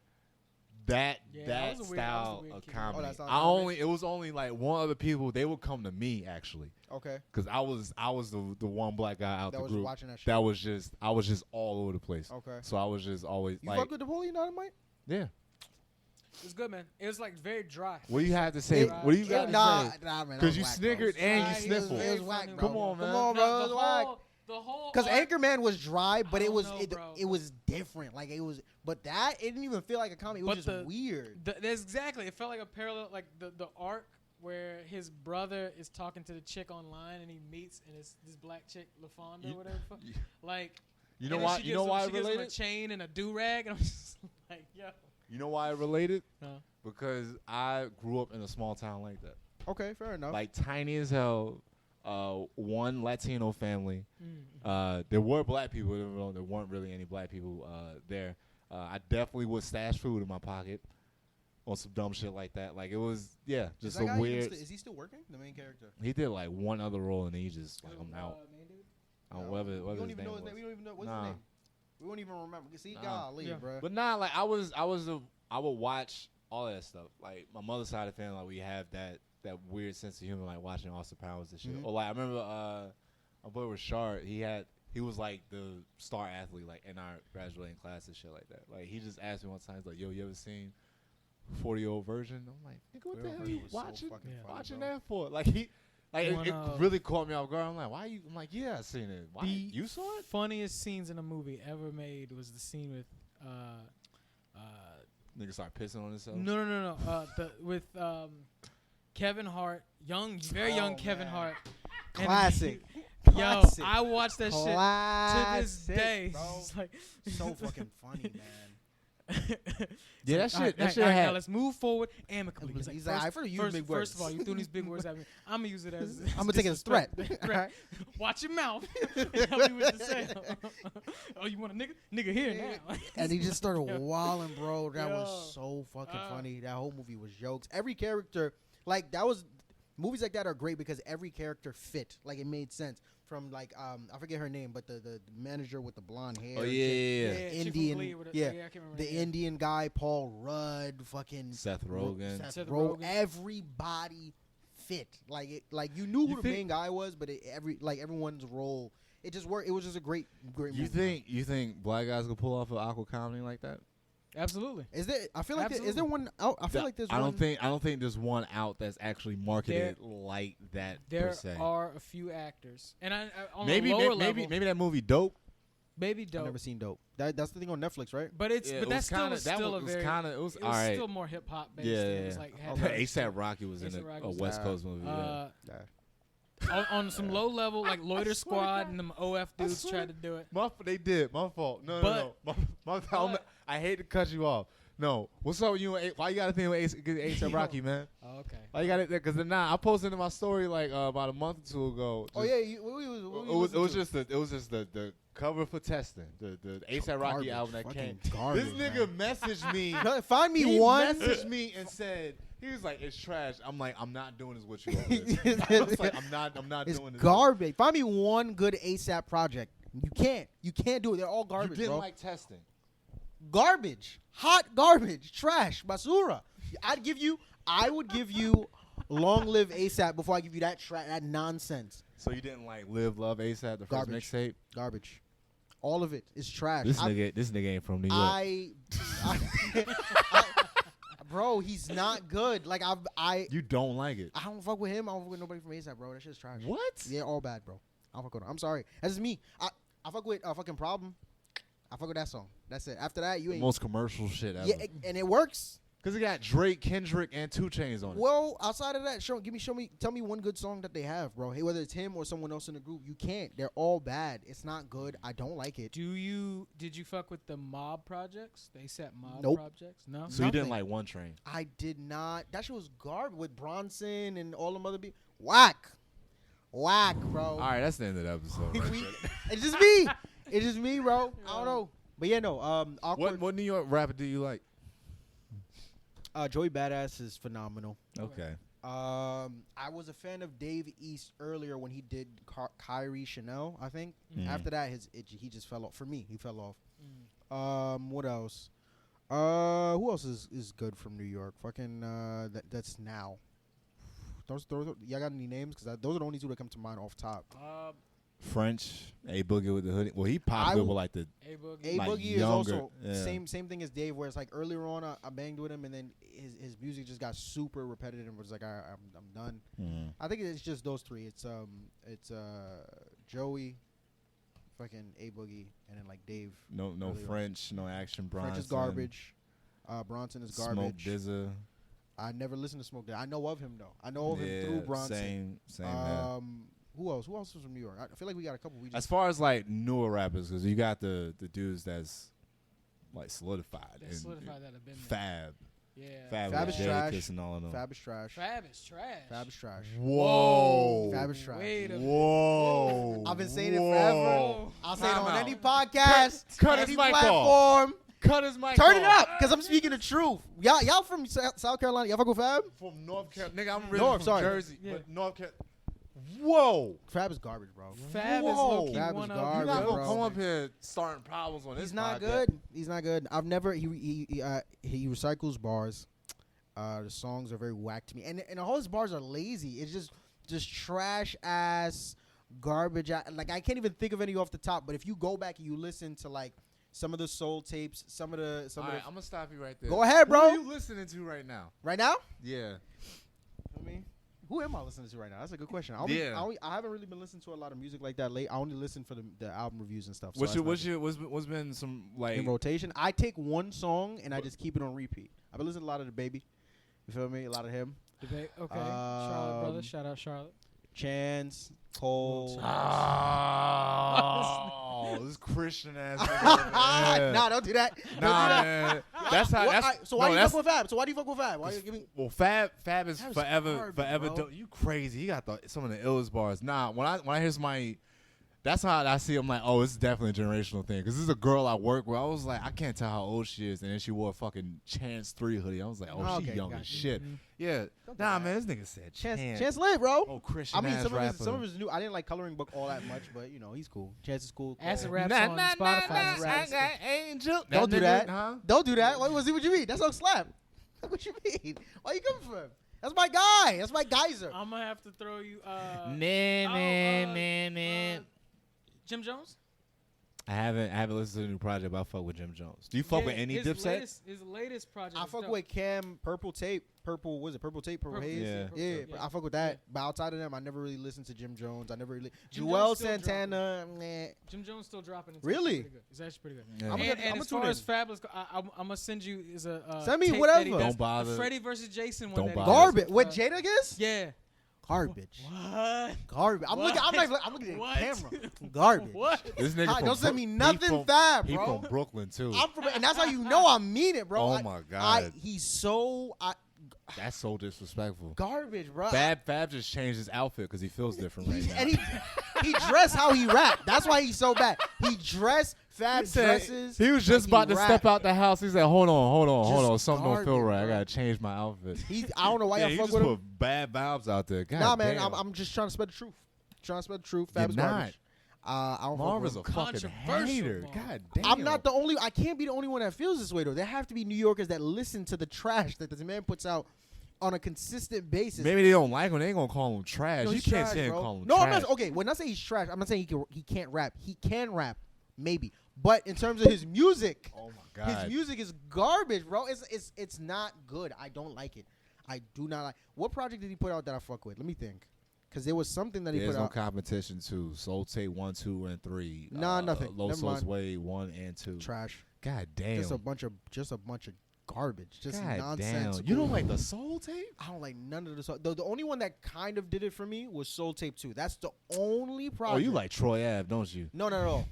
Yeah, that that was a weird- that was a style weird of kid. comedy. Oh, that style of comedy. It was only like one other people. They would come to me actually, Okay. because I was the one black guy out That the was group. watching that shit. That was just I was just all over the place. Okay. So I was just always You like, fuck with Napoleon Dynamite? yeah. It was good, man. It was like very dry. What do you have to say? It- What do you got Nah, to say? nah, man. Because you sniggered and you Dry, sniffled. It was whack, funny, bro. Come on, man. Come on, bro. It was whack. The whole Because arc- Anchorman was dry, but I it don't was know, it, bro. it was different. Like it was, but that it didn't even feel like a comedy. It was But just the- weird. There's exactly. It felt like a parallel, like the arc where his brother is talking to the chick online and he meets and it's this black chick LaFonda You- or whatever. the fuck. Like You know and then why? she You gives know him- why she it gives him related? a chain and a do rag, and I'm just like, yo. You know why it related? No. Because I grew up in a small town like that, Okay, fair enough. like tiny as hell. one Latino family. There were black people, even though there weren't really any black people there. I definitely would stash food in my pocket on some dumb shit like that. Like, it was, just a weird. Is he still working? The main character. He did like one other role, and then he just like, I'm out. Whatever we don't even know his his name. was. We don't even know what's his name. We won't even remember. See, golly, bro. But nah, like I would watch all that stuff. Like my mother's side of the family, like we have that weird sense of humor, like watching Austin Powers and shit. Or like I remember my boy Rashard, he was like the star athlete like in our graduating class and shit like that. Like he just asked me one time, he's like, "Yo, you ever seen 40-year-old version?" I'm like, "Nigga, what the hell are you watching that for?" Like it really caught me off guard. I'm like, "Why you?" I'm like, "Yeah, I seen it. Why you saw it?" Funniest scenes in a movie ever made was the scene with nigga start pissing on himself. No. With Kevin Hart, very young Kevin Hart. Classic. Yo, I watched that shit to this day. Bro. It's like so fucking funny, man. Yeah, that shit had. Now let's move forward amicably. He's like, "I use big words." First of all, you threw these big words at me. I'm gonna use it as. I'm gonna take it as a threat. Right. Watch your mouth. Tell me what to say. Oh, you want a nigga? Nigga here now. And he just started wilding, bro. That was so fucking funny. That whole movie was jokes. Every character, like movies like that are great because every character fit. Like it made sense. From like I forget her name, but the manager with the blonde hair. Oh yeah. Indian, I can't remember the Indian guy, Paul Rudd, fucking Seth Rogen. Rogen. Everybody fit. Like you knew who the main guy was, but everyone's role, it just worked. It was just a great movie. You think black guys could pull off an aqua comedy like that? Absolutely. Is there? I feel like is there one out? I feel like there's. I don't think there's one out that's actually marketed like that. There are a few actors, and I on maybe a lower level, maybe that movie Dope. Maybe Dope. I've never seen Dope. That's the thing on Netflix, right? But that's still a very. It was all right. Still more hip hop based. Yeah. It was like ASAP Rocky was in a West Coast movie. On some low level, like Loiter Squad and them OF dudes tried to do it. They did. My fault. No. My fault. I hate to cut you off. No. What's up with you? Why you got to think with ASAP Rocky, man? Oh, okay. Why you got it? Because I posted in my story like about a month or two ago. It was just the cover for Testing, the ASAP Rocky album that came. Garbage, this nigga messaged me. Find me he one. Messaged me and said. He was like, "It's trash." I'm like, "I'm not doing this with you." I was like, "I'm not it's doing this." Garbage. Find me one good ASAP project. You can't do it. They're all garbage, You didn't bro. like Testing. Garbage. Hot garbage. Trash. Basura. I would give you Long Live ASAP before I give you that nonsense. So you didn't like Live Love ASAP, the first mixtape? Garbage. All of it is trash. This nigga ain't from New York. Bro, he's not good. Like You don't like it. I don't fuck with him. I don't fuck with nobody from ASAP, bro. That shit's trash. What? Yeah, all bad, bro. I don't fuck with him. I'm sorry. That's just me. I fuck with fucking Problem. I fuck with that song. That's it. After that, you ain't. Most commercial shit ever. Yeah, and it works. Cause it got Drake, Kendrick, and 2 Chainz on it. Well, outside of that, tell me one good song that they have, bro. Hey, whether it's him or someone else in the group, you can't. They're all bad. It's not good. I don't like it. Did you fuck with the Mob projects? They set Mob Nope. projects? No. So you didn't like One Train? I did not. That shit was garbage with Bronson and all them other people. Whack, bro. All right, that's the end of the episode. Right It's just me. It's just me, bro. I don't know. But yeah, no. Awkward. What New York rapper do you like? Joey Badass is phenomenal. Okay. I was a fan of Dave East earlier when he did Kyrie Chanel, I think. After that, he just fell off. For me, he fell off. What else? Who else is good from New York? Fucking that's now. Those y'all got any names? Because those are the only two that come to mind off top. French, A Boogie with the hoodie. Well, he popped with like the A A Boogie. Boogie is also same thing as Dave, where it's like earlier on I banged with him, and then his music just got super repetitive and was like I'm done. I think it's just those three. It's Joey, fucking A Boogie, and then like Dave. No French, no Action Bronson. French is garbage. Bronson is garbage. Smoke Dizza. I never listened to Smoke Dizza. I know of him though. I know of him through Bronson. Same. Who else? Who else was from New York? I feel like we got a couple. As far as like newer rappers, because you got the dudes that's like solidified. That have been there. Fab. Yeah. Fab is with trash. Jadakiss and all of them. Fab is trash. Fab is trash. Fab is trash. Whoa. Fab is trash. Wait a minute. Whoa. I've been saying it forever. Whoa. I'll say it Time on out. any podcast, Cut his any mic off. platform. Cut his mic Turn it off. up, because I'm speaking the truth. Y'all from South Carolina? Y'all fuck with Fab? From North Carolina. Nigga, I'm really North, from sorry. Jersey. Yeah. But North Carolina. Whoa. Fab is garbage, bro. Fab is Whoa. low-key Fab is one of garbage, You're not bro. gonna come up here starting problems on this He's not podcast. good. He's not good. I've never. He recycles bars. The songs are very whack to me, and all his bars are lazy. It's just trash ass garbage. Like I can't even think of any off the top. But if you go back and you listen to like some of the soul tapes, some of the. All right, I'm gonna stop you right there. Go ahead, bro. Who are you listening to right now? Right now, Yeah. I mean, who am I listening to right now? That's a good question. Yeah. I haven't really been listening to a lot of music like that late. I only listen for the album reviews and stuff. So What's been some like in rotation? I take one song and I just keep it on repeat. I've been listening to a lot of the Baby. You feel me? A lot of him. Debate. Okay. Charlotte brothers. Shout out Charlotte. Chance, Cole. Oh, this Christian ass nigga. Nah, don't do that. Nah, man. That's how. So why do you fuck with Fab? Why you giving? Well, Fab is Fab's forever, garbage, bro. You crazy? He got some of the illest bars. Nah, when I hear somebody, that's how I see. I'm like, oh, this is definitely a generational thing. Because this is a girl I work with. I was like, I can't tell how old she is, and then she wore a fucking Chance 3 hoodie. I was like, oh, she Okay, young as gotcha. shit. Yeah, Don't do nah, that. man, this nigga said Chance. Chance lit, bro. Oh, Christian I mean, ass some rapper. of his new. I didn't like Coloring Book all that much, but you know he's cool. Chance is cool. Acid Cole. raps on Spotify. I got Angel. Don't do nigga, that. Huh? Don't do that. What you mean? That song slap. What you mean? Why you coming for him? That's my guy. That's my geyser. I'm gonna have to throw you. Jim Jones. I haven't listened to the new project, but I fuck with Jim Jones. Do you fuck with any Dipset? His latest project. I is fuck dope. with Cam, Purple Tape, Purple Haze. Purple Yeah. Purple Yeah, Tape, I fuck with that. But outside of them, I never really listened to Jim Jones. I never really. Jim Joel Jones still Santana, nah. Jim Jones still dropping. It's Really? actually pretty good. It's actually pretty good. Yeah. And I'ma as tune far in. as Fabulous, I'm gonna send you is a Send me tape whatever. that he does. Don't bother. The Freddie versus Jason one. Don't that he bother. does Garbage. with, What Jadakiss? Yeah. Garbage. What? Garbage. I'm What? looking at the What? camera. Garbage. What? This nigga Hi, from don't send me nothing from, Fab, He bro. from Brooklyn too. I'm from, and that's how you know I mean it, bro. Oh my God. He's so That's so disrespectful. garbage, bro. Fab just changed his outfit because he feels different right now. And he dressed how he rap. That's why he's so bad. He dressed Fab He said- dresses. he was just like about to rap. step out the house. He said, hold on. Just Something don't feel garbage, right. I bro. got to change my outfit. I don't know why Yeah, y'all he fuck just with put him. bad vibes out there. God Nah, man. damn. I'm just trying to spread the truth. You're Fab's not. garbage. I don't fuck Marv with is him. a fucking Controversial, hater. Marv. God damn. I'm not the only. I can't be the only one that feels this way though. There have to be New Yorkers that listen to the trash that this man puts out on a consistent basis. Maybe they don't like him. They ain't gonna call him trash. No, You he's can't trash, say and bro. call him No, trash. I'm not. Okay, when I say he's trash, I'm not saying he can't rap. He can rap, maybe. But in terms of his music, Oh my God. his music is garbage, bro. It's not good. I don't like it. I do not like. What project did he put out that I fuck with? Let me think. Because there was something that he There's put no out. competition too. Soul Tape 1, 2, and 3. Nah, nothing. Never Loso's mind. Way 1 and 2. Trash. God damn. Just a bunch of garbage. Just God nonsense. damn. You don't like the Soul Tape? I don't like none of the song. The only one that kind of did it for me was Soul Tape 2. That's the only project. Oh, you like Troy Ave, don't you? No.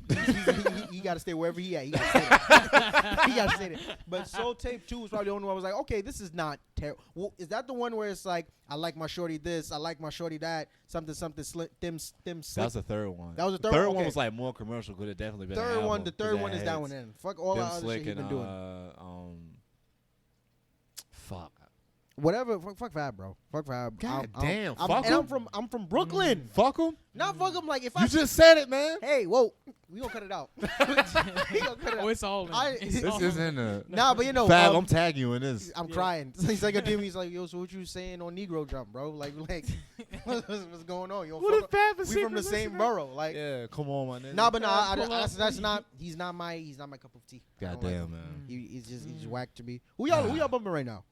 He got to stay wherever he at. He got to stay there. He got to stay there. But Soul Tape 2 was probably the only one I was like, okay, this is not terrible. Well, is that the one where it's like, I like my shorty this, I like my shorty that, something, them That was slick. the third one. That was the third Third one? one Okay. was like more commercial. Could have definitely been Third an one, album, the 'cause third it one is had that one hits. in. Fuck all the Them other Slick shit he's and, been doing. fuck. Whatever. Fuck Fab, bro. Fuck Fab. God damn, fuck and him? I'm from Brooklyn. Fuck him? Not fuck him. Like if I You just said it, man. hey, whoa, we gonna cut it out. We gonna cut it Oh, out. it's all in. I- It's This all is in. in the Nah, but you know, Fab. I'm tagging you in this. I'm Yeah. crying. He's like, he's like, yo, so what you saying on Negro Jump, bro? Like, what's going on? Yo, What if Fab is we from the secret same listener? borough. Like, Yeah, come on, my nigga. nah, but nah, Pull up. that's not. He's not my cup of tea. I don't like Goddamn, him. man. He's just whack to me. Who y'all bumping right now?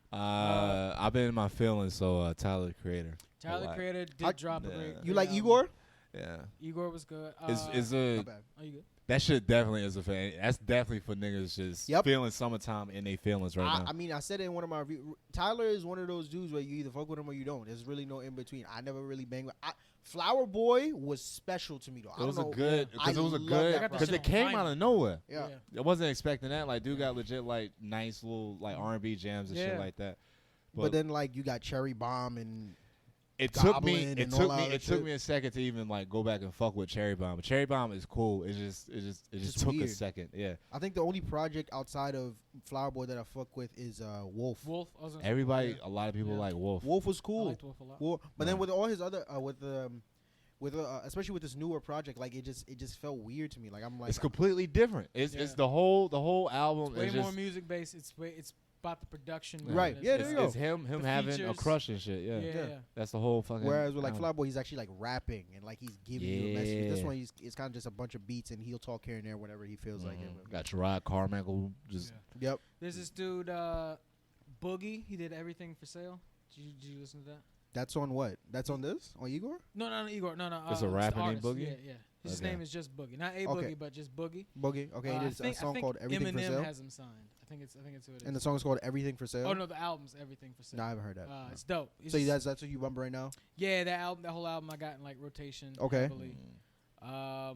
I've been in my feelings, so Tyler the Creator. Tyler Like- Creator I- did drop a Yeah. great. You like album. Igor? Yeah. Igor was good. Is My a bad. Are you good? that shit definitely is a fan. That's definitely for niggas just Yep. feeling summertime in their feelings right now. I mean, I said it in one of my reviews. Tyler is one of those dudes where you either fuck with him or you don't. There's really no in between. I never really bang with. Flower Boy was special to me though. It was I a don't know. good I because it was a love good that because it project. came out of nowhere. Yeah. I wasn't expecting that. Like, dude got legit like nice little like R&B jams and shit Yeah. like that. But then like you got Cherry Bomb and it took me Goblin it and took all me that it took shit. me a second to even like go back and fuck with Cherry Bomb. But Cherry Bomb is cool. It just Just took a weird. second. Yeah. I think the only project outside of Flower Boy that I fuck with is Wolf. Wolf. I was gonna say Everybody, Wolf, a lot of people Yeah. like Wolf. Wolf was yeah. I cool. liked Wolf a lot. But then Right. with all his other with especially with this newer project, like it just felt weird to me. Like I'm like It's completely different. It's Yeah. the whole album. Way is more just, music based. It's about the production. Yeah. Right. than Yeah, it there is- you go. It's him The having a features. crush and shit. Yeah. Yeah. That's the whole fucking. Whereas with like album. Flower Boy, he's actually like rapping and like he's giving you a message. This Yeah. one, it's kind of just a bunch of beats and he'll talk here and there whenever he feels like it. Got Gerard Carmichael just Yeah. Yep. There's this dude, Boogie. He did Everything for Sale. Did you listen to that? That's on what? That's on this? On Igor? No, Igor. No. It's a the rapper named artist. Boogie? Yeah. His Okay. name is just Boogie, not a Okay. Boogie, but just Boogie. Boogie. Okay, I it is a think song called Everything Eminem for Sale. has him signed. I think it's who it is. And the song is called Everything for Sale. Oh no, the album's Everything for Sale. No, I haven't heard that. It's dope. It's So just- that's what you bump right now? yeah, that whole album I got in like rotation. Okay. Heavily. I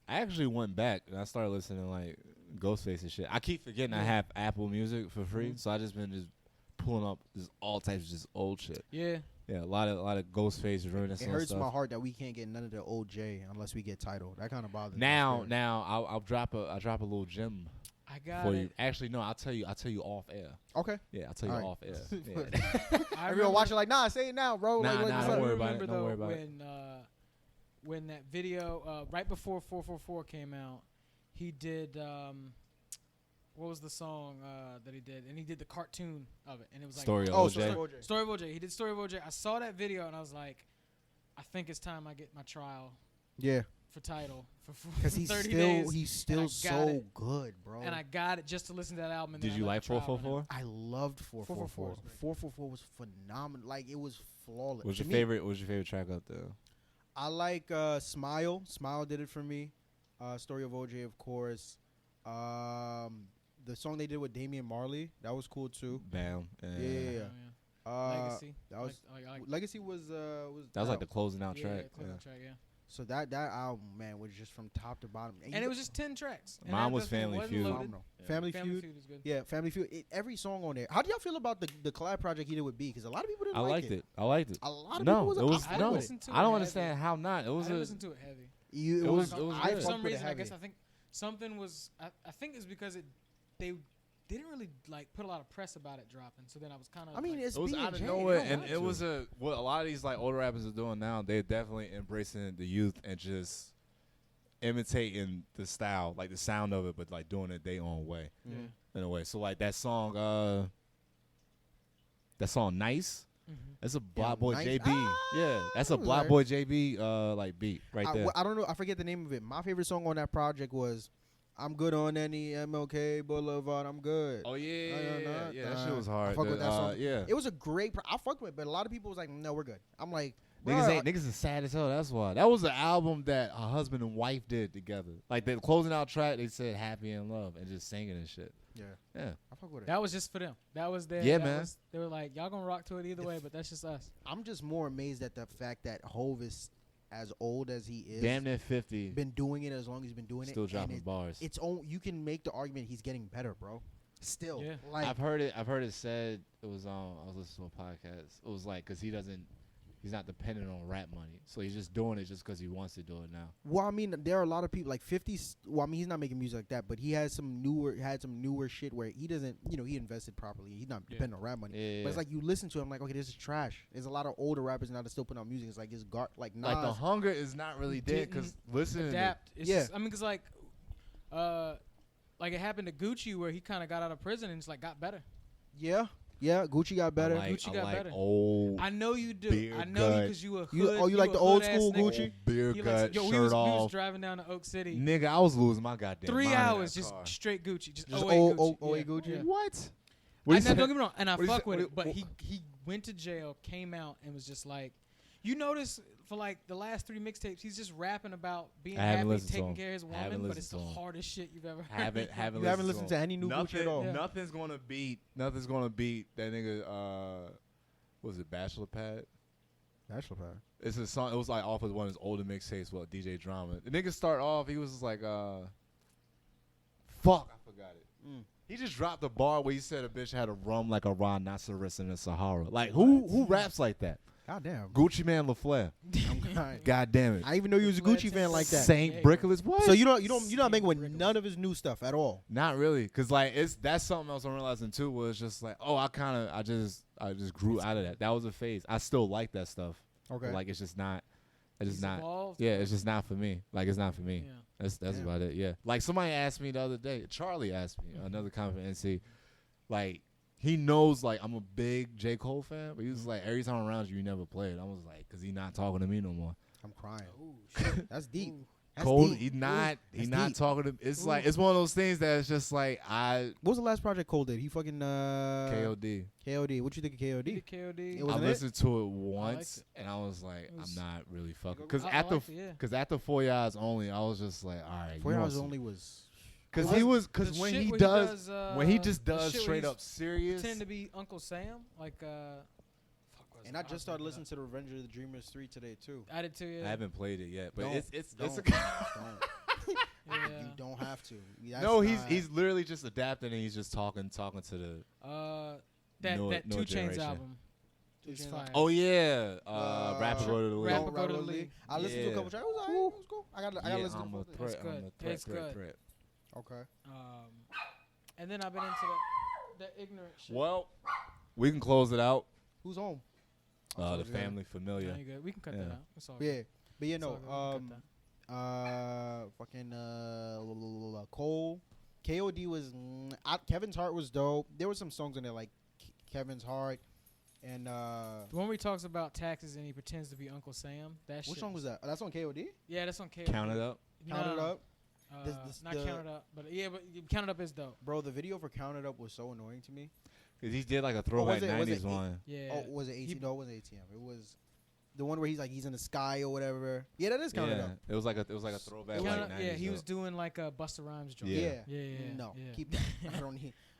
actually went back and I started listening to like Ghostface and shit. I keep forgetting I Yeah. have Apple Music for free, Mhm. so I just been pulling up just all types of just old shit. Yeah. Yeah, a lot of Ghostface It Renaissance hurts stuff. my heart that we can't get none of the old J unless we get Tidal. That kind of bothers me. Now I'll drop a little gem I got for it. you. Actually, no, I'll tell you off air. Okay. Yeah, I'll tell you All right. off air. Yeah. Everyone watching like, nah, say it now, bro. Nah, like, nah, what's don't up? worry about it. remember Don't though worry about it. when that video right before 444 came out, he did what was the song that he did? And he did the cartoon of it, and it was like Story of Oh, OJ. Story of OJ. He did Story of OJ. I saw that video and I was like, I think it's time I get my trial Yeah. for Tidal for Because 30 he's days. still got so it. good, bro. And I got it just to listen to that album. And Did then you I like let the trial run 444? out. I loved 444. 444 was great. 444 was phenomenal. Like it was flawless. What's To your me, favorite? What's your favorite track out there? I like Smile. Smile did it for me. Story of OJ, of course. The song they did with Damian Marley, that was cool too. Bam. Yeah. Legacy. That was I like Legacy was That was like the closing out yeah, track. close Yeah. out track, yeah. so that album, man, was just from top to bottom. And it was just 10 tracks. And Mine that was thing Family wasn't Feud. loaded. phenomenal. Yeah. Family Feud. is good. Yeah, Family Feud. Every song on there. How do y'all feel about the collab project he did with B? Because a lot of people didn't I like liked it. I liked it. A lot of No, people was it was I no. listened to I don't it understand heavy. how not. It I was didn't a. listen to it heavy. You, It was I good. fucked For with some it reason, I heavy. guess I think something was. I think it's because they didn't really like put a lot of press about it dropping. So then I was kind of. I mean, like, it's It was B out and of J. nowhere, They don't and want it to. was what a lot of these like older rappers are doing now. They're definitely embracing the youth and just imitating the style, like the sound of it, but like doing it their own way, yeah. in a way. So like that song, "Nice." Mhm. That's a Block Boy Nice. JB. Yeah, that's a Ah, Block alright. Boy JB like beat right there. I don't know. I forget the name of it. My favorite song on that project was "I'm Good on Any MLK Boulevard." I'm good. Oh yeah, nah, yeah, that nah. shit was I hard. fuck with that song. Yeah, It was a great. I fucked with it, but a lot of people was like, "No, we're good." I'm like, niggas is sad as hell. That's why. That was an album that a husband and wife did together. Like the closing out track, they said "Happy in Love" and just singing and shit. Yeah, Yeah, I fuck with it. That was just for them. That was their. Yeah, that man. they were like, y'all gonna rock to it either way, but that's just us. I'm just more amazed at the fact that Hove is as old as he is. damn near 50. Been doing it as long as he's been doing Still it. dropping and bars. It's on. You can make the argument he's getting better, bro. Still, Yeah. like I've heard it said. It was on. I was listening to a podcast. It was like because he's not dependent on rap money, so he's just doing it just because he wants to do it now. Well, I mean, there are a lot of people like 50. Well, I mean, he's not making music like that, but he has some newer shit where he doesn't, he invested properly. He's not depending on rap money. Yeah, But it's like you listen to him, like, okay, this is trash. There's a lot of older rappers now that still put out music. It's like like Nas. like the hunger is not really there because listen, Adapt. It's Yeah. just, I mean, cause like it happened to Gucci where he kind of got out of prison and just like got better. yeah, Gucci got better. Gucci got better. Old I know you do. beer I know you gut. because you a hood. You like a the old hood-ass school nigga. Gucci? beer He gut, likes, we shirt was off. driving down to Oak City. Nigga, I was losing my goddamn 3 mind in that hours just car. straight Gucci. Just Just 08 old Gucci. Gucci? Yeah. What? Don't said- get me wrong, and I what he fuck said- with what it, but he- he went to jail, came out, and was just like, you notice for like the last 3 mixtapes, he's just rapping about being I haven't happy, listened to taking him. care of his I haven't woman, but it's the listened to him. hardest shit you've ever heard. Haven't You haven't listened to him. any new Gucci at all? Yeah. Nothing's gonna beat that nigga. What was it, Bachelor Pad? Bachelor Pad. It's a song. It was like off of one of his older mixtapes. Well, DJ Drama. The nigga start off. He was just like, fuck, I forgot it. He just dropped a bar where he said a bitch had a rum like a rhinoceros in the Sahara. Like who raps like that? God damn. Gucci Man LaFleur. I'm crying. God damn it. I didn't even know you was a Gucci fan like that. Saint Brickless. What? So you're not making with none of his new stuff at all. Not really, cause like that's something else I'm realizing too. Was just like, oh, I just grew out of that. That was a phase. I still like that stuff. Okay. But like it's just not. It's just not. Evolved. Yeah, it's just not for me. Like it's not for me. Yeah. That's Damn. about it. Yeah. Like somebody asked me the other day. Charlie asked me another comment from NC. Like he knows like I'm a big J. Cole fan, but he was like every time I'm around you, you never play it. I was like, cause he not talking to me no more. I'm crying. Ooh, shit. That's deep. Ooh. That's Cole, deep. he not That's talking to. It's Ooh. like it's one of those things that it's just like What was the last project Cole did? He fucking KOD. KOD. What you think of KOD? KOD. It I wasn't it? listened to it once it. and I was like, It was- I'm not really fucking. I Cause I after liked it, yeah. cause after 4 Years Only, I was just like, all right. 4 Hours Only was. Cause The he was The cause when shit he where does when he the just does shit where straight he's up serious. pretend to be Uncle Sam, like fuck, what is And it? I just started I'll listening to the Revenge of the Dreamers 3 today too. I did too. Yeah. I haven't played it yet, but Don't. it's Don't. a Don't. Yeah. You don't have to. That's no. not- He's literally just adapting and he's just talking to the. That newer- that newer 2 Chainz generation. album. Two Is Chainz fire. album. Oh yeah, Uh, rapper go to the league. Rapper Don't Go to Rapper the League. I listened to a Yeah. couple tracks. It was alright. It was cool. I gotta listen to I'm a the full thing. threat. It's I'm good. a threat. It's threat, good. threat. Okay. And then I've been into that ignorant shit. Well, we can close it out. Who's home? The yeah. family familiar. No, you good. We can cut Yeah. that out. It's all Yeah. good. But yeah, It's all no. good. We can cut that. Fucking Cole, KOD was Kevin's Heart was dope. There were some songs in there like Kevin's Heart and The one where he talks about taxes and he pretends to be Uncle Sam. That shit. which song was that? Oh, that's on KOD. Yeah, that's on KOD. Count it up. Count It Up, Not the- Count It Up, but yeah, but Count It Up is dope. bro. The video for Count It Up was so annoying to me. Cause he did like a throwback was it- was it 90s one. Yeah. Oh, was it ATM? No, it wasn't ATM. It was the one where he's in the sky or whatever. Yeah, that is Count It Yeah, Up. it was like a throwback Count like It Up, 90s. yeah, he though. was doing like a Busta Rhymes joint. Yeah. Yeah. No, yeah. keep that.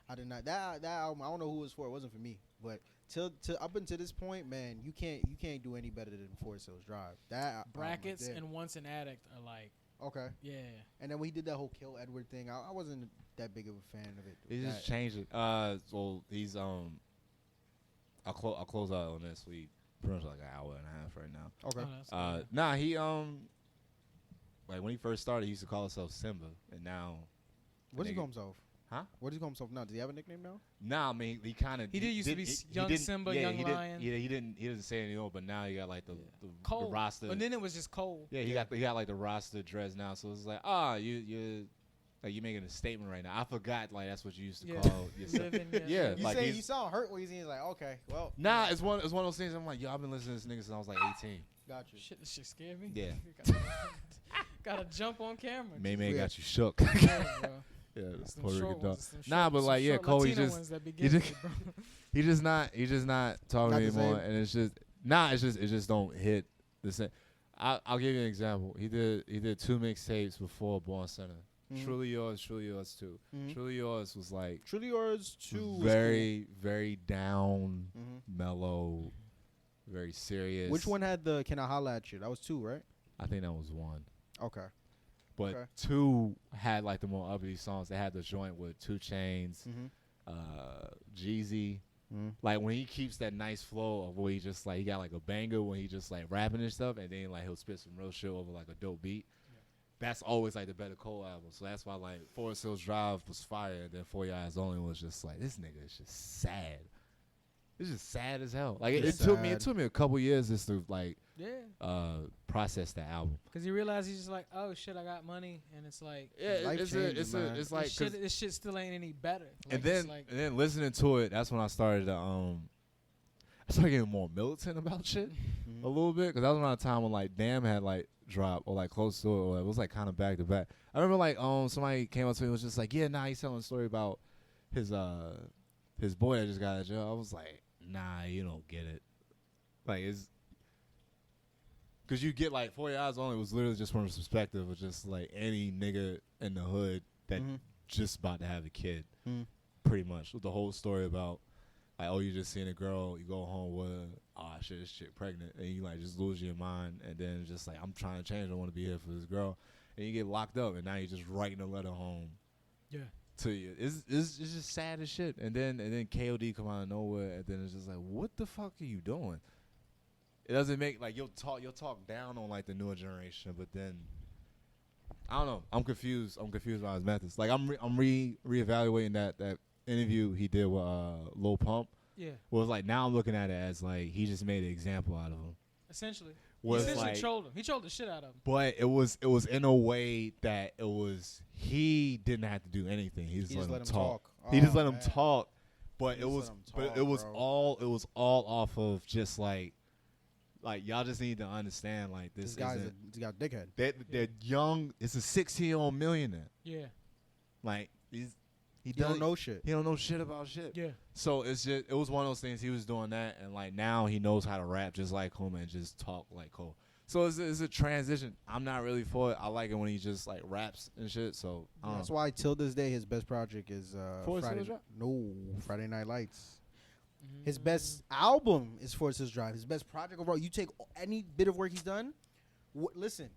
I did not. That album, I don't know who it was for. It wasn't for me. But till up until this point, man, you can't do any better than Forest Hills Drive. That Brackets album right and Once an Addict are like, there. Okay. yeah. And then when he did that whole Kill Edward thing, I wasn't that big of a fan of it. He just changed it. So he's I'll close out on this. We pretty much like an hour and a half right now. Okay. Oh, that's good. Nah, he like when he first started, he used to call himself Simba, and now What does he nigga- call himself? Huh? What does he call himself now? Does he have a nickname now? Nah, I mean he kind of He did used to be Young Simba, Young Lion. He didn't say anything, but now he got like the Cole. roster. And then it was just Cole. Yeah, he got like the roster dress now, so it's like you like you're making a statement right now. I forgot like that's what you used to Yeah. call yourself. Living, Yeah. You like say he's- you sound hurt when he's like, okay, well. Nah, it's one of those things. I'm like, yo, I've been listening to this nigga since I was like 18. Got you. Shit, this shit scared me. Yeah. Gotta jump on camera. May Yeah. got you shook. Yeah, bro. Yeah, It's them Puerto short Rican dog. ones, it's them Nah, short- but some like, yeah, short Cole, he Latino just- ones that be he getting just- me, bro. He's just not talking Not the anymore, same. and it's just it just don't hit the same. I'll give you an example. He did 2 mixtapes before Born Center. Mhm. Truly Yours 2. Mhm. Truly Yours was like Truly Yours 2 was very very down, cool. Mhm. mellow, very serious. Which one had the Can I Holla at You? That was 2, right? I think that was 1. Okay. But Okay. 2 had like the more upbeat songs. They had the joint with 2 Chainz, Mm-hmm. Jeezy. Like when he keeps that nice flow of where he just like he got like a banger when he just like rapping and stuff, and then like he'll spit some real shit over like a dope beat. That's always like the better Cole album. So that's why like Forest Hills Drive was fire, and then 4 Years Only was just like this nigga is just sad. It's just sad as hell. Like it It's took me sad. a couple years just to like Yeah. process that album. Because you realize he's just like, oh shit, I got money, and it's like, Life changing, man. it's like 'cause- this shit still ain't any better. Like, and it's then like, and then listening to it, that's when I started to I started getting more militant about shit Mm-hmm. a little bit, because that was around the time when like Damn had like dropped or like close to it, or it was like kind of back to back. I remember like somebody came up to me and was just like, yeah, nah, he's telling a story about his boy that just got out of jail. I was like, nah, you don't get it. Like it's Because you get like 40 Eyes Only was literally just from the perspective of just like any nigga in the hood that just about to have a kid. Pretty much. With the whole story about like, oh, you just seeing a girl, you go home with her, oh shit, this chick pregnant, and you like just lose your mind, and then it's just like, I'm trying to change, I want to be here for this girl, and you get locked up, and now you're just writing a letter home. Yeah. To you, it's just sad as shit, and then KOD come out of nowhere, and then it's just like, what the fuck are you doing? It doesn't make like you'll talk down on like the newer generation, but then I don't know. I'm confused. I'm confused by his methods. Like I'm reevaluating that interview he did with Lil Pump. Yeah. Was like now I'm looking at it as like he just made an example out of him. Essentially. He essentially trolled him. He trolled the shit out of him. But it was in a way that it was he didn't have to do anything. He just let him talk. He just let him talk. But it was all off of just like y'all just need to understand like this guy's got a dickhead. They're young. It's a 16-year-old millionaire. Yeah. Like he don't know shit. He don't know shit about shit. Yeah. So it was one of those things. He was doing that, and like now he knows how to rap just like Cole and just talk like Cole. So it's a transition. I'm not really for it. I like it when he just like raps and shit. So that's why till this day his best project is Friday Night Lights. His best album is Forest Hills Drive. His best project overall. You take any bit of work he's done. Listen,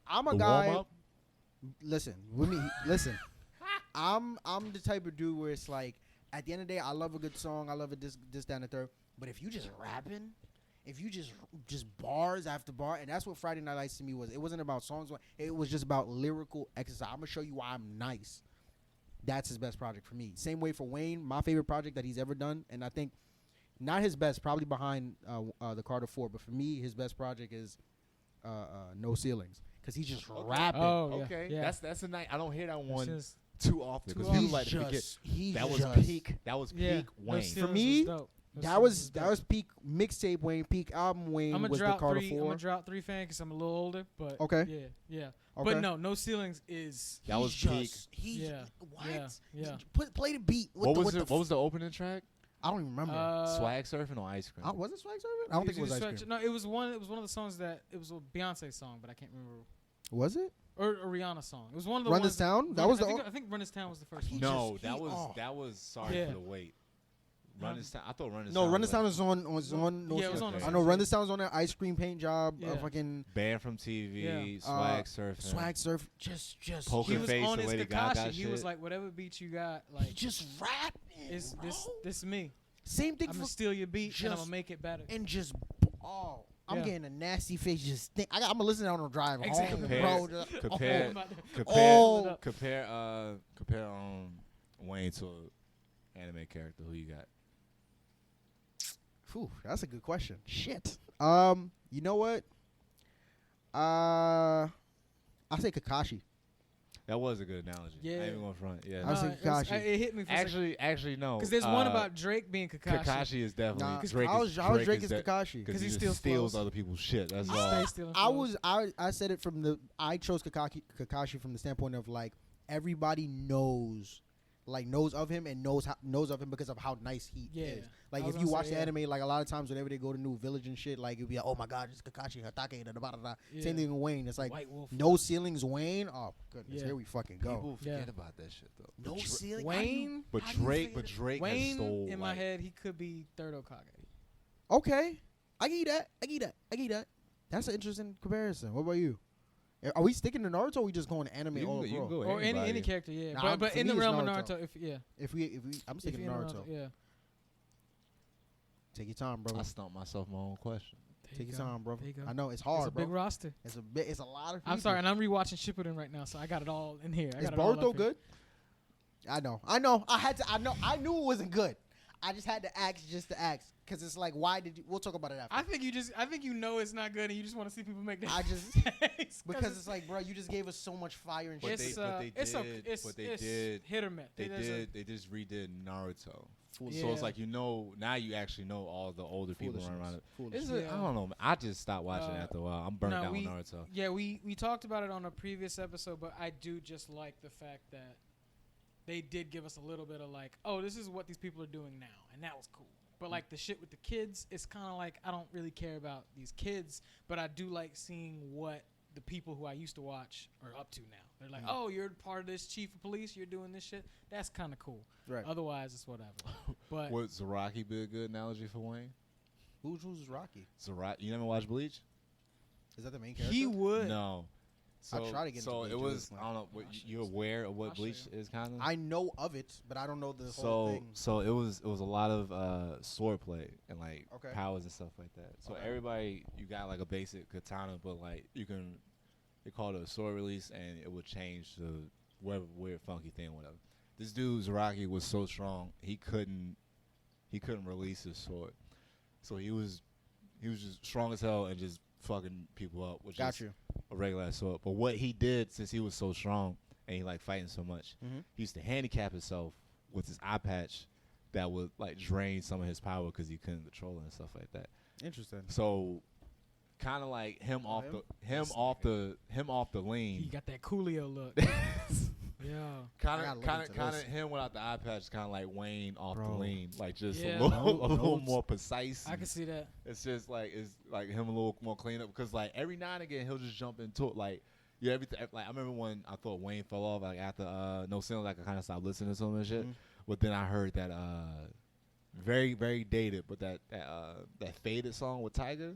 I'm a guy. Listen, with me. Listen, I'm the type of dude where it's like at the end of the day, I love a good song. I love it this that and the third. But if you just rapping, if you just bars after bar, and that's what Friday Night Lights to me was. It wasn't about songs. It was just about lyrical exercise. I'm gonna show you why I'm nice. That's his best project for me. Same way for Wayne, my favorite project that he's ever done, and I think. Not his best, probably behind the Carter 4, but for me, his best project is No Ceilings because he's just rapping. Oh, yeah. Okay, yeah. That's a night. I don't hear that one too often because people like to forget. That was peak. That was peak Wayne. For me, that was peak mixtape Wayne, peak album Wayne. Was the Carter 4. I'm gonna drop 3 fan because I'm a little older, but okay, yeah. Okay. But No Ceilings is that was peak. What? Yeah. Play the beat. What was the opening track? I don't even remember. Swag Surfing or Ice Cream? Was it Swag Surfing? I don't think it was Ice Cream. No, it was one of the songs that it was a Beyonce song, but I can't remember. Was it? Or a Rihanna song. It was one of the Run This Town? That was I think Run This Town was the first one. No, that was Sorry for the Wait. Run This Town. I thought Run This Town. No, Run This Town was on. Yeah, it was on. I know Run This Town was on that ice cream paint job. Fucking Banned from TV. Swag Surfing. Swag Surf. Just. Poker Face. He was on his Lady Kakashi. Gaga He shit. was like, whatever beat you got, like just rapping. This me. Same thing. I'm gonna steal your beat and I'm gonna make it better. And just I'm getting a nasty face. Just think. I'm gonna listen on the drive home, bro. Compare Wayne to an anime character. Who you got? Whew, that's a good question. Shit. You know what? I say Kakashi. That was a good analogy. Yeah. I ain't even going front. Yeah. I say Kakashi. It hit me. For actually, no. Because there's one about Drake being Kakashi. Kakashi is definitely. Drake is Kakashi because he steals other people's shit. That's all. I said it from I chose Kakashi from the standpoint of like everybody knows of him and knows of him because of how nice he is. Like if you watch the anime, like a lot of times whenever they go to new village and shit, like it'd be like, oh my god, it's Kakashi, Hatake, da da da. Same thing with Wayne. It's like No Ceilings Wayne. Oh goodness, here we fucking go. People forget about that shit though. No Ceilings Wayne. But Drake Wayne has stole, in my head, he could be third Okage. Okay, I get that. That's an interesting comparison. What about you? Are we sticking to Naruto or are we just going to anime or any character, yeah. Nah, but in the realm of Naruto, if we I'm sticking to Naruto. Yeah. Take your time, brother. I stumped myself my own question. Take your time, brother. I know it's hard, It's a big roster. It's a lot of people. I'm sorry, and I'm rewatching Shippuden right now, so I got it all in here. Is Boruto good? I know. I knew it wasn't good. I just had to ask just to ask. Because it's like, why did you? We'll talk about it after. I think you know it's not good, and you just want to see people make that. Because it's like, bro, you just gave us so much fire and shit. But they did hit or miss. They just redid Naruto. So it's like now you actually know all the older people around it. I don't know. I just stopped watching after a while. I'm burnt out with Naruto. Yeah, we talked about it on a previous episode, but I do just like the fact that they did give us a little bit of like, oh, this is what these people are doing now, and that was cool. But like the shit with the kids, it's kind of like I don't really care about these kids, but I do like seeing what the people who I used to watch are up to now. They're like, oh, you're part of this chief of police, you're doing this shit. That's kind of cool. Right. Otherwise, it's whatever. But would Zaraki be a good analogy for Wayne? Who's Rocky? Zaraki, you never watched Bleach? Is that the main character? he would. No. So, I try to get into Bleach. it was. I don't know. I'll show You you. aware of what I'll show Bleach you. is, kind of? I know of it, but I don't know the whole thing. So it was a lot of sword play and like Okay. powers and stuff like that. So Okay. everybody, you got like a basic katana, but like you can, they call it a sword release, and it would change to whatever weird funky thing, whatever. This dude Zaraki was so strong he couldn't release his sword, so he was just strong as hell and just fucking people up, which Got is you. a regular ass sword. But what he did, since he was so strong and he like fighting so much, Mhm. he used to handicap himself with his eye patch that would like drain some of his power because he couldn't control it and stuff like that. Interesting. So kind of like him Oh, off him? him off the He lean. got that Coolio look. Yeah. Kind I of gotta look into this. him without the eye patch, kind of like Wayne off the Bro. lean, like just Yeah. a little Notes. more precise. I can see that. It's just like him a little more clean up because like every now and again he'll just jump into it. Like everything. Like I remember when I thought Wayne fell off like after No Sin, like I kind of stopped listening to some of that shit. Mhm. But then I heard that very very dated, but that faded song with Tiger.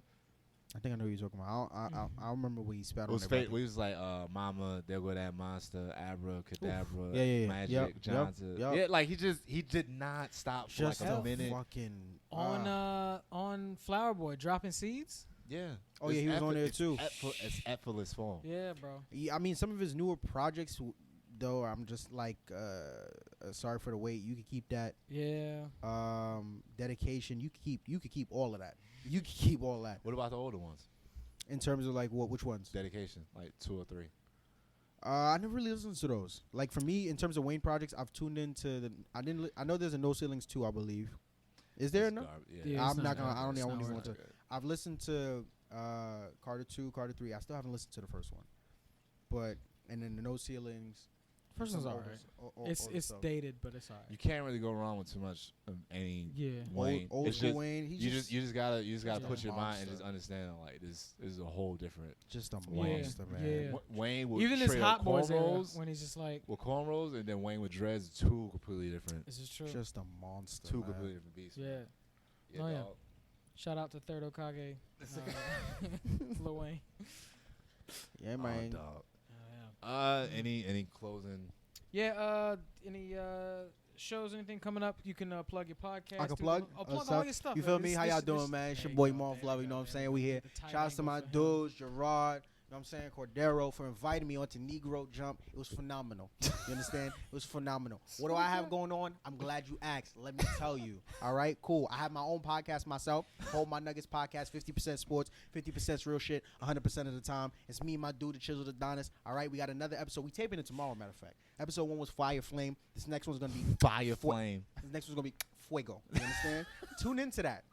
I think I know what you're talking about. I remember when he spat It on was that fake. record. We was like, Mama, there go that monster, Abra, Cadabra, Yeah. Magic, Yep, Johnson. yep. Yeah, like he did not stop for Just like a a minute. fucking On Flower Boy, dropping seeds. Yeah. Oh, yeah, he was on there, too. It's effortless form. Yeah, bro. Yeah, I mean, some of his newer projects, though, I'm just like, sorry for the wait. You could keep that. Yeah. Dedication. You could keep all of that. You could keep all that. What about the older ones? In terms of like which ones? Dedication, like 2 or 3. I never really listened to those. Like for me, in terms of Wayne projects, I've tuned into the. I know there's a No Ceilings 2, I believe. Is there? No. Yeah, I'm it's not not gonna. I don't it's even not want worth to. I've listened to Carter 2, Carter 3. I still haven't listened to the first one. But and then the No Ceilings. First one's some alright. older It's stuff. dated, but it's alright. You can't really go wrong with too much of any Yeah. Wayne. Old It's school just, Wayne. He's you just gotta Yeah. put your mind and Monster. just understand like this is a whole different. just a Yeah. monster, man. Yeah. Wayne would Even this straight Hot up Boys era, cornrows when he's just like, with cornrows, and then Wayne with dreads, 2 completely different. this is true. Just a monster. 2 man. completely different beasts. Yeah. man. Oh, yeah. dog. Shout out to Third Okage. Lil Wayne. Yeah, Oh, man. dog. Yeah. Any closing? Yeah. Any shows, anything coming up? You can plug your podcast. I can do plug. the- plug stuff. all your stuff. You man. feel me? This- How y'all this- doing, this- man? It's there your you boy go, Marv there Glover. you You know go, what I'm man. saying? We here. The tight Shouts to angle my for him. dudes, Gerard. You know what I'm saying? Cordero for inviting me onto Negro Jump. It was phenomenal. You understand? It was phenomenal. What do I have going on? I'm glad you asked. Let me tell you. All right, cool. I have my own podcast myself. Hold My Nuggets podcast. 50% sports, 50% real shit, 100% of the time. It's me and my dude, the Chisel the Adonis. All right, we got another episode. We taping it tomorrow, matter of fact. Episode 1 was Fire Flame. This next one's going to be Fire flame. This next one's gonna be Fuego. You understand? Tune into that.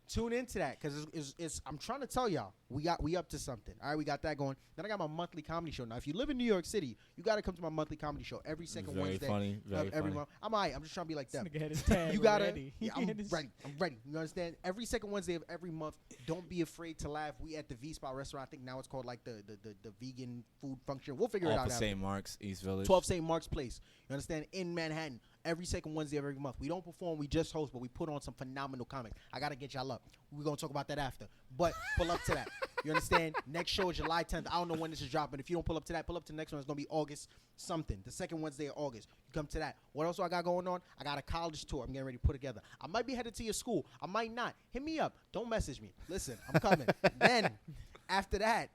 Tune into that because it's. I'm trying to tell y'all we up to something. All right, we got that going. Then I got my monthly comedy show. Now, if you live in New York City, you got to come to my monthly comedy show every second Very Wednesday funny. of Very every funny. month. I'm alright. I'm just trying to be like This them. nigga had his tag You gotta. already. Yeah, I'm ready. I'm ready. You understand? Every second Wednesday of every month. Don't be afraid to laugh. We at the V Spot restaurant. I think now it's called like the vegan food function. We'll figure it Off out. of after. St. Mark's, East Village. 12 St. Mark's Place. You understand? In Manhattan. Every second Wednesday of every month. We don't perform, we just host, but we put on some phenomenal comics. I got to get y'all up. We're going to talk about that after. But pull up to that. You understand? Next show is July 10th. I don't know when this is dropping. If you don't pull up to that, pull up to the next one. It's going to be August something. The second Wednesday of August. You come to that. What else do I got going on? I got a college tour I'm getting ready to put together. I might be headed to your school. I might not. Hit me up. Don't message me. Listen, I'm coming. Then, after that,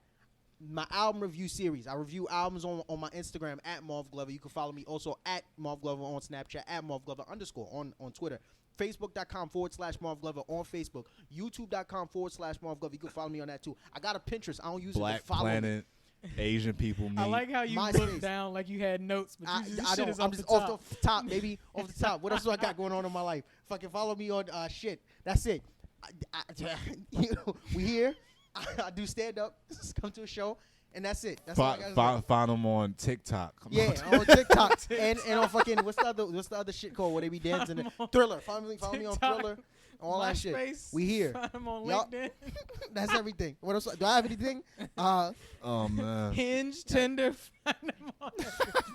my album review series. I review albums on my Instagram at Marv Glover. You can follow me also at Marv Glover on Snapchat, at Marv Glover _ on Twitter. Facebook.com/Marv Glover on Facebook. YouTube.com/Marv Glover. You can follow me on that too. I got a Pinterest. I don't use it Black to follow me. Planet, Asian people meet. I like how you MySpace. looked down like you had notes, but I you just, shit don't. is I'm off just the top. off the top, baby. Off the top. What else do I got going on in my life? Fucking follow me on shit. That's it. We here. I do stand up. Come to a show, and that's it. That's all I gotta say. Find them on TikTok. Come Yeah, on. on TikTok and on fucking what's the other shit called where they be dancing? Thriller. Follow me on TikTok. Thriller. all that shit. MySpace, We here. Find him on Yup. LinkedIn. That's everything. What else? Do I have anything? Oh man. Hinge, Tinder. Find him on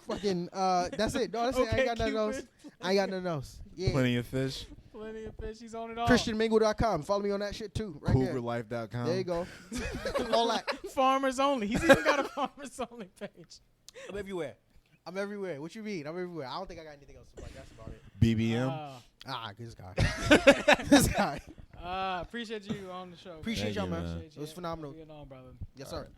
Fucking. That's it. No, that's it. I ain't got nothing else. I ain't got nothing else. Yeah. Plenty of fish. Plenty of fish. He's on it all. ChristianMingle.com. Follow me on that shit too. Right there. CougarLife.com. There you go. All that. Farmers only. He's even got a farmers only page. I'm everywhere. I'm everywhere. What you mean? I'm everywhere. I don't think I got anything else to plug. That's about it. BBM. This guy. This guy. Appreciate you on the show. Appreciate Thank y'all, you, man. man. Appreciate It was you. phenomenal. Being on, brother. Yes, All sir. right.